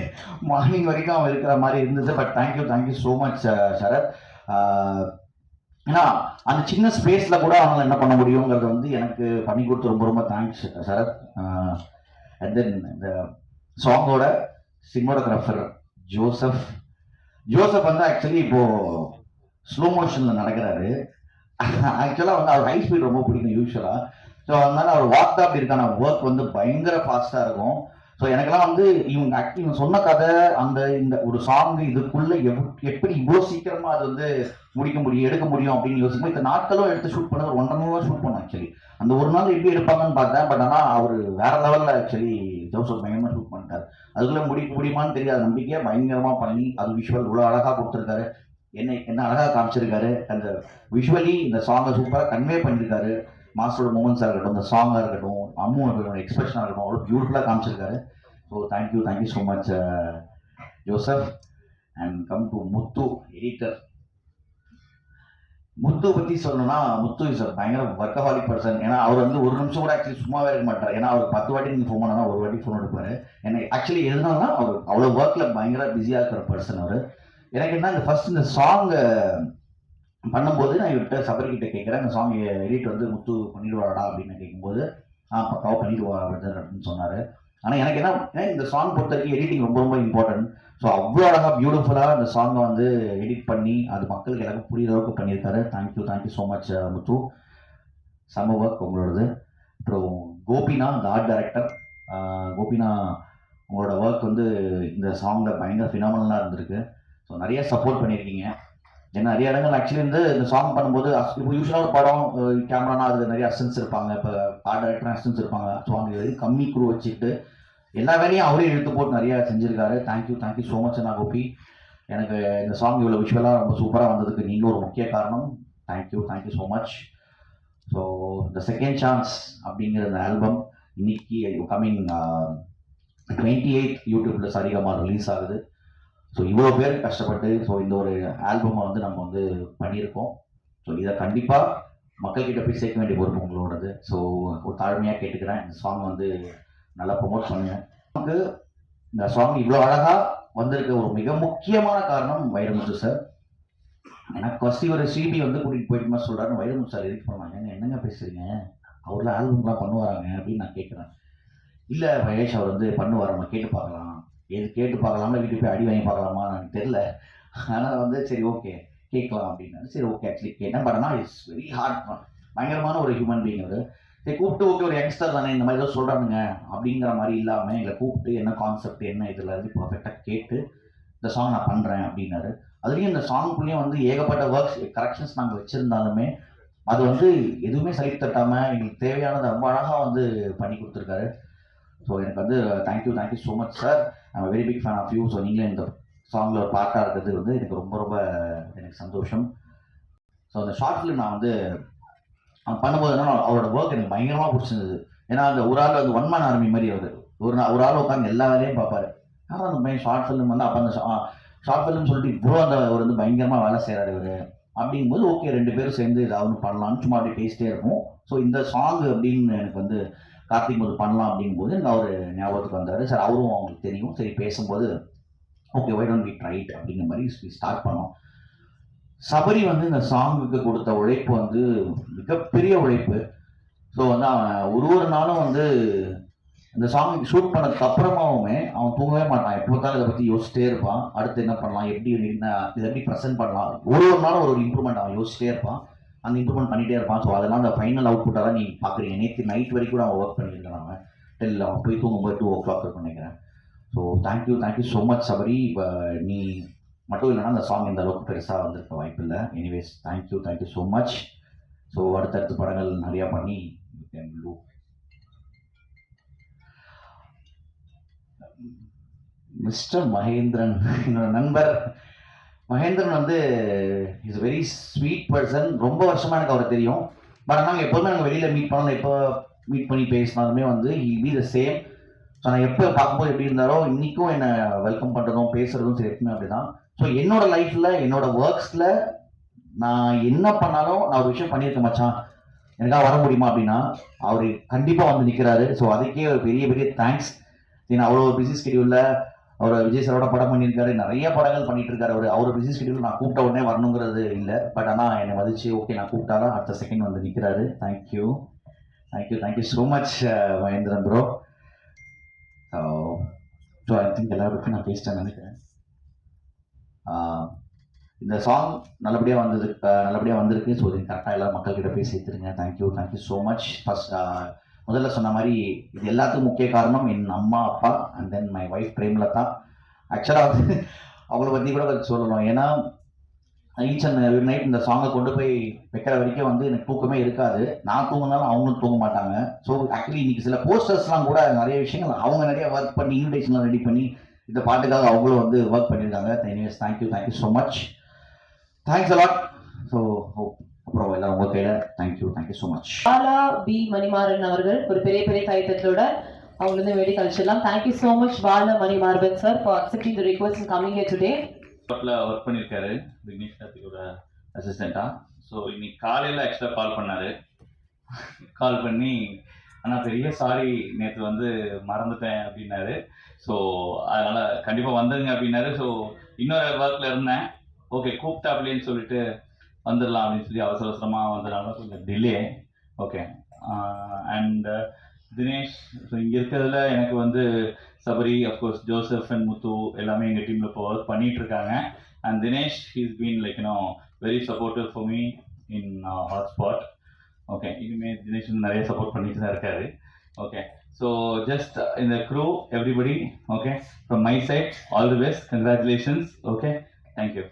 morning வரைக்கும் அவன் இருக்கிற மாதிரி இருந்தது. But thank you so much Sarath. ஏன்னா அந்த சின்ன ஸ்பேஸில் கூட அவனால் என்ன பண்ண முடியுங்கிறது வந்து எனக்கு பண்ணி கொடுத்து ரொம்ப தேங்க்ஸ் சரத். அண்ட் தென் இந்த சாங்கோட சினிமோட்டோகிராஃபர் ஜோசப் வந்து ஆக்சுவலி இப்போது ஸ்லோ மோஷனில் நடக்கிறாரு. ஆக்சுவலாக வந்து அவர் ஹை ஸ்பீட் ரொம்ப பிடிக்கும் யூஸ்வலாக. ஸோ அதனால அவர் வாக் தான் இருக்கான ஒர்க் வந்து பயங்கர ஃபாஸ்ட்டாக இருக்கும். ஸோ எனக்கெல்லாம் வந்து இவங்க சொன்ன கதை இந்த ஒரு சாங் இதுக்குள்ளே எப்படி இவ்வளோ சீக்கிரமாக அது வந்து எடுக்க முடியும் அப்படின்னு யோசிக்கும். இந்த நாட்களும் எடுத்து ஷூட் பண்ணது 1.5 hours ஷூட் பண்ணோம் ஆக்சுவலி. அந்த ஒரு நாள் எப்படி எடுப்பாங்கன்னு பார்த்தேன். பட் ஆனால் அவர் வேற லெவலில் ஆக்சுவலி ஜோசப் பயங்கரமாக ஷூட் பண்ணிட்டார். அதுக்குள்ளே முடியுமான்னு தெரியாத நம்பிக்கையாக பயங்கரமாக பண்ணி அது விஷுவல் இவ்வளோ அழகாக கொடுத்துருக்காரு. என்ன அழகாக காமிச்சிருக்காரு. அந்த விஷுவலி இந்த சாங்கை சூப்பராக கன்வே பண்ணியிருக்காரு. மாஸ்டரோட மூமெண்ட்ஸாக இருக்கட்டும், இந்த சாங்காக இருக்கட்டும், அம்முவோட எக்ஸ்பிரஷனாக இருக்கட்டும், அவ்வளோ பியூட்டிஃபுல்லாக காமிச்சிருக்காரு. So thank you so much Joseph. And come to Muthu editor. Muthu பற்றி சொல்லணும்னா முத்து இஸ் பயங்கர ஒர்க்கஹாலிக் பர்சன். ஏன்னா அவர் வந்து ஒரு நிமிஷம் கூட ஆக்சுவலி சும்மாவே இருக்க மாட்டார். ஏன்னா அவர் 10 வாட்டி நீங்கள் ஃபோன் பண்ணால் ஒரு வாட்டி ஃபோன் எடுப்பார். எனக்கு ஆக்சுவலி எதுனால்னா அவர் அவ்வளோ ஒர்க்கில் பயங்கர பிஸியாக இருக்கிற பர்சன் அவர். எனக்கு என்ன இந்த ஃபர்ஸ்ட் இந்த சாங் பண்ணும்போது நான் இவர்கிட்ட சபரிக்கிட்ட கேட்குறேன், இந்த சாங் எடிட் வந்து முத்து பண்ணிடுவாடா அப்படின்னு கேட்கும்போது பக்காவாக பண்ணிடுவா அப்படின்னு சொன்னார். ஆனால் எனக்கு என்ன இந்த சாங் பொறுத்த வரைக்கும் எடிட்டிங் ரொம்ப ரொம்ப இம்பார்ட்டன்ட். ஸோ அவ்வளோ அழகாக பியூட்டிஃபுல்லாக இந்த சாங்கை வந்து எடிட் பண்ணி அது மக்களுக்கு எல்லாருக்கும் புரியுற அளவுக்கு பண்ணியிருக்காரு. தேங்க்யூ ஸோ மச் முத்து. செம்ம ஒர்க் உங்களோடது. அப்புறம் கோபினா இந்த ஆர்ட் டைரக்டர், கோபினா உங்களோட ஒர்க் வந்து இந்த சாங்கில் பயங்கர ஃபினாமினலாக இருந்திருக்கு. ஸோ நிறைய சப்போர்ட் பண்ணியிருக்கீங்க. ஏன்னா நிறைய இடங்கள் ஆக்சுவலி வந்து இந்த சாங் பண்ணும்போது இப்போ யூஸ்வலாக ஒரு படம் கேமரானா அது நிறைய அசிஸ்டன்ஸ் இருப்பாங்க, இப்போ ஆர்ட் டைரக்டர் அசிஸ்டன்ஸ் இருப்பாங்க. ஸோ அங்கே வரைக்கும் கம்மி குரூ வச்சுட்டு எல்லா வேலையும் அவரே இழுத்து போட்டு நிறையா செஞ்சுருக்காரு. தேங்க்யூ ஸோ மச் அண்ணா கோபி. எனக்கு இந்த சாங் இவ்வளோ விஷுவலாக ரொம்ப சூப்பராக வந்ததுக்கு நீங்கள் ஒரு முக்கிய காரணம். Thank you so much. ஸோ இந்த செகண்ட் சான்ஸ் அப்படிங்கிற இந்த ஆல்பம் இன்னைக்கு கம்மிங் 28 யூடியூப்பில் சரிகமா ரிலீஸ் ஆகுது. ஸோ இவ்வளோ பேர் கஷ்டப்பட்டு ஸோ இந்த ஒரு ஆல்பமை வந்து நம்ம வந்து பண்ணியிருக்கோம். ஸோ இதை கண்டிப்பாக மக்கள்கிட்ட போய் சேர்க்க வேண்டிய பொறுப்பு உங்களோடது. ஸோ ஒரு தாழ்மையாக கேட்டுக்கிறேன், இந்த சாங் வந்து நல்லா ப்ரொமோட் பண்ணுங்க. நமக்கு இந்த சாங் இவ்வளோ அழகாக வந்திருக்க ஒரு மிக முக்கியமான காரணம் வைரமுத்து சார். எனக்கு ஃபர்ஸ்ட் இவர் ஸ்ரீபி வந்து கூட்டிகிட்டு போயிட்டு மாதிரி சொல்கிறாரு, வைரமுத்து சார் எதுக்கு பண்ணாங்க, என்னங்க பேசுகிறீங்க, அவர்லாம் ஆல்பம்லாம் பண்ணுவாராங்க அப்படின்னு நான் கேட்குறேன். இல்லை மகேஷ் அவர் வந்து பண்ணுவார், நம்ம கேட்டு பார்க்கலாம். எது கேட்டு பார்க்கலாமா வீட்டுக்கு போய் அடி வாங்கி பார்க்கலாமா எனக்கு தெரில. ஆனால் வந்து சரி ஓகே கேட்கலாம் அப்படின்னாரு. சரி ஓகே ஆக்சுவலி கேட்டேன். பட் ஆனால் இட்ஸ் வெரி ஹார்ட், பயங்கரமான ஒரு ஹியூமன் பீயிங் அவர். சரி கூப்பிட்டு ஓகே ஒரு யங்ஸ்டர் தானே இந்த மாதிரி ஏதோ சொல்கிறானுங்க அப்படிங்கிற மாதிரி இல்லாமல் எங்களை கூப்பிட்டு என்ன கான்செப்ட் என்ன இதில் இருந்து பர்ஃபெக்டாக கேட்டு இந்த சாங் நான் பண்ணுறேன் அப்படின்னாரு. அதுலேயும் இந்த சாங்குள்ளேயும் வந்து ஏகப்பட்ட ஒர்க்ஸ் கரெக்ஷன்ஸ் நாங்கள் வச்சுருந்தாலுமே அது வந்து எதுவுமே சலிப்பு தட்டாமல் எங்களுக்கு தேவையானதை ரொம்ப அழகாக வந்து பண்ணி கொடுத்துருக்காரு. ஸோ எனக்கு வந்து thank you so much sir. I'm very big fan of you. So நீங்களே இந்த சாங்கில் ஒரு பார்ட்டாக இருக்கிறது வந்து எனக்கு ரொம்ப எனக்கு சந்தோஷம். ஸோ அந்த ஷார்ட் ஃபிலிம் நான் வந்து பண்ணும்போது என்னன்னா அவரோட ஒர்க் எனக்கு பயங்கரமாக பிடிச்சிருந்தது. ஏன்னா அந்த ஒரு ஆள் வந்து 1 man ஆர்மி மாதிரி அவர் ஒரு ஆள் உட்காந்து எல்லா வேலையும் பார்ப்பாரு. ஆனால் அந்த பையன் ஷார்ட் ஃபிலிம் வந்து அப்போ அந்த ஷார்ட் ஃபிலிம் சொல்லிட்டு இவ்வளோ அந்த அவர் வந்து பயங்கரமாக வேலை செய்கிறாரு இவர். அப்படிங்கும்போது ஓகே 2 பேரும் சேர்ந்து ஏதாவது பண்ணலாம்னு சும்மா அப்படியே பேசிட்டே இருக்கும். ஸோ இந்த சாங் அப்படின்னு எனக்கு வந்து கார்த்திக் போது பண்ணலாம் அப்படிங்கும்போது எனக்கு அவர் ஞாபகத்துக்கு வந்தார். சார் அவரும் அவங்களுக்கு தெரியும். சரி பேசும்போது okay why don't we try it அப்படிங்கிற மாதிரி ஸ்டார்ட் பண்ணோம். சபரி வந்து இந்த சாங்குக்கு கொடுத்த உழைப்பு வந்து மிகப்பெரிய உழைப்பு. ஸோ வந்து அவன் ஒரு நாளும் வந்து இந்த சாங் ஷூட் பண்ணதுக்கு அப்புறமாவுமே அவன் தூங்கவே மாட்டான். எப்போ பார்த்தாலும் இதை பற்றி யோசிச்சிட்டே இருப்பான். அடுத்து என்ன பண்ணலாம், இதை எப்படி ப்ரெசென்ட் பண்ணலாம், ஒரு நாளும் ஒரு இம்ப்ரூவ்மெண்ட் அவன் யோசிச்சிட்டே இருப்பான். அந்த இம்ப்ரூவ்மெண்ட் பண்ணிகிட்டே இருப்பான். ஸோ அதெல்லாம் அந்த ஃபைனல் அவுட்புட்டாக தான் நீங்கள் பார்க்குறீங்க. நேற்று நைட் வரைக்கும் கூட அவன் ஒர்க் பண்ணியிருக்கான். அவன் டெல் அவன் போய் தூங்கும்போது 2 o'clock பண்ணிக்கிறேன். So thank you so much Sabari. நீ மட்டும் இல்லைன்னா அந்த சாங் இந்த அளவுக்கு பெருசாக வந்திருக்க வாய்ப்பு இல்லை. Anyways thank you so much. So அடுத்தடுத்து படங்கள் நிறையா பண்ணி மிஸ்டர் மகேந்திரன் என்னோட நண்பர் மகேந்திரன் வந்து இஸ் வெரி ஸ்வீட் பர்சன். ரொம்ப வருஷமாக எனக்கு அவரை தெரியும். பட் நாங்கள் எப்போதுமே நாங்கள் வெளியில் மீட் பண்ணோம், எப்போ மீட் பண்ணி பேசினாலுமே வந்து he be the same. So நான் எப்போ பார்க்கும்போது எப்படி இருந்தாரோ இன்றைக்கும் என்னை வெல்கம் பண்ணுறதும் பேசுகிறதும் சரி எப்பவுமே அப்படி தான். ஸோ என்னோட லைஃப்பில் என்னோட ஒர்க்ஸில் நான் என்ன பண்ணாலும் நான் ஒரு விஷயம் பண்ணியிருக்க மச்சான் எனக்காக வர முடியுமா அப்படின்னா அவர் கண்டிப்பாக வந்து நிற்கிறாரு. ஸோ அதுக்கே ஒரு பெரிய தேங்க்ஸ். ஏன்னா அவ்வளோ பிஸி ஸ்கெடியூலில் அவர் விஜய் சாரோட படம் பண்ணியிருக்காரு, நிறைய படங்கள் பண்ணிட்டு இருக்காரு. அவர் பிஸி ஸ்கெடியூல் நான் கூப்பிட்ட உடனே வரணுங்கிறது இல்லை. பட் ஆனால் என்னை மதிச்சு ஓகே நான் கூப்பிட்டாலும் அடுத்த செகண்ட் வந்து நிற்கிறாரு. Thank you so much Mahendran bro. So I think எல்லா பற்றியும் நான் பேசிட்டேன்னு நினைக்கிறேன். இந்த சாங் நல்லபடியாக வந்திருக்கு. ஸோ இது கரெக்டாக எல்லாரும் மக்கள்கிட்ட போய் சேர்த்துருங்க. Thank you so much. ஃபர்ஸ்ட் முதல்ல சொன்ன மாதிரி இது எல்லாத்துக்கும் முக்கிய காரணம் என் அம்மா அப்பா and then my wife Premalatha. ஆக்சுவலாக வந்து அவங்கள பற்றி கூட சொல்லணும். ஏன்னா ஈச் அண்ட் எவ்ரி நைட் இந்த சாங்கை கொண்டு போய் வைக்கிற வரைக்கும் வந்து எனக்கு தூக்கமே இருக்காது. நான் தூங்கினாலும் அவங்களும் தூங்க மாட்டாங்க. ஸோ ஆக்சுவலி இன்னைக்கு சில போஸ்டர்ஸ்லாம் கூட நிறைய விஷயங்கள் அவங்க நிறைய ஒர்க் பண்ணி இன்விடேஷன்லாம் ரெடி பண்ணி இந்த பாட்டுக்காக அவங்களும் வந்து ஒர்க் பண்ணியிருக்காங்க. Anyways thank you so much. Thanks a lot. So அப்புறம் எல்லாரும் உங்கள் கையில் thank you so much. Bala B Manimaran அவர்கள் ஒரு பெரிய கைத்தட்டலோட அவங்க வந்து வேடி கழிச்சிடலாம். Thank you so much Bala Manimaran sir for accepting the request and coming here today. Work பண்ணியிருக்காரு விக்னேஷ் கார்த்திகோட அசிஸ்டண்ட்டாக. ஸோ இன்னைக்கு காலையில் ஆக்சுவலாக கால் பண்ணார். கால் பண்ணி ஆனால் பெரிய சாரி நேற்று வந்து மறந்துட்டேன் அப்படின்னாரு. ஸோ அதனால் கண்டிப்பாக வந்துடுங்க அப்படின்னாரு. ஸோ இன்னொரு ஒர்க்கில் இருந்தேன். ஓகே கூப்பிட்டாப்லேன்னு சொல்லிட்டு வந்துடலாம் அப்படின்னு சொல்லி அவசர அவசரமாக வந்ததுனால கொஞ்சம் delay. Okay and Dinesh, so இங்கே இருக்கிறதுல எனக்கு வந்து சபரி, அஃப்கோர்ஸ் ஜோசப் அண்ட் முத்து எல்லாமே எங்கள் டீமில் இப்போ ஒர்க் பண்ணிகிட்ருக்காங்க. And Dinesh he's been like very supportive for me in Hotspot. Okay இனிமேல் தினேஷ் வந்து நிறைய சப்போர்ட் பண்ணிட்டு தான் இருக்காரு. ஓகே ஸோ ஜஸ்ட் இந்த crew everybody, okay from my side all the best, congratulations. Okay thank you.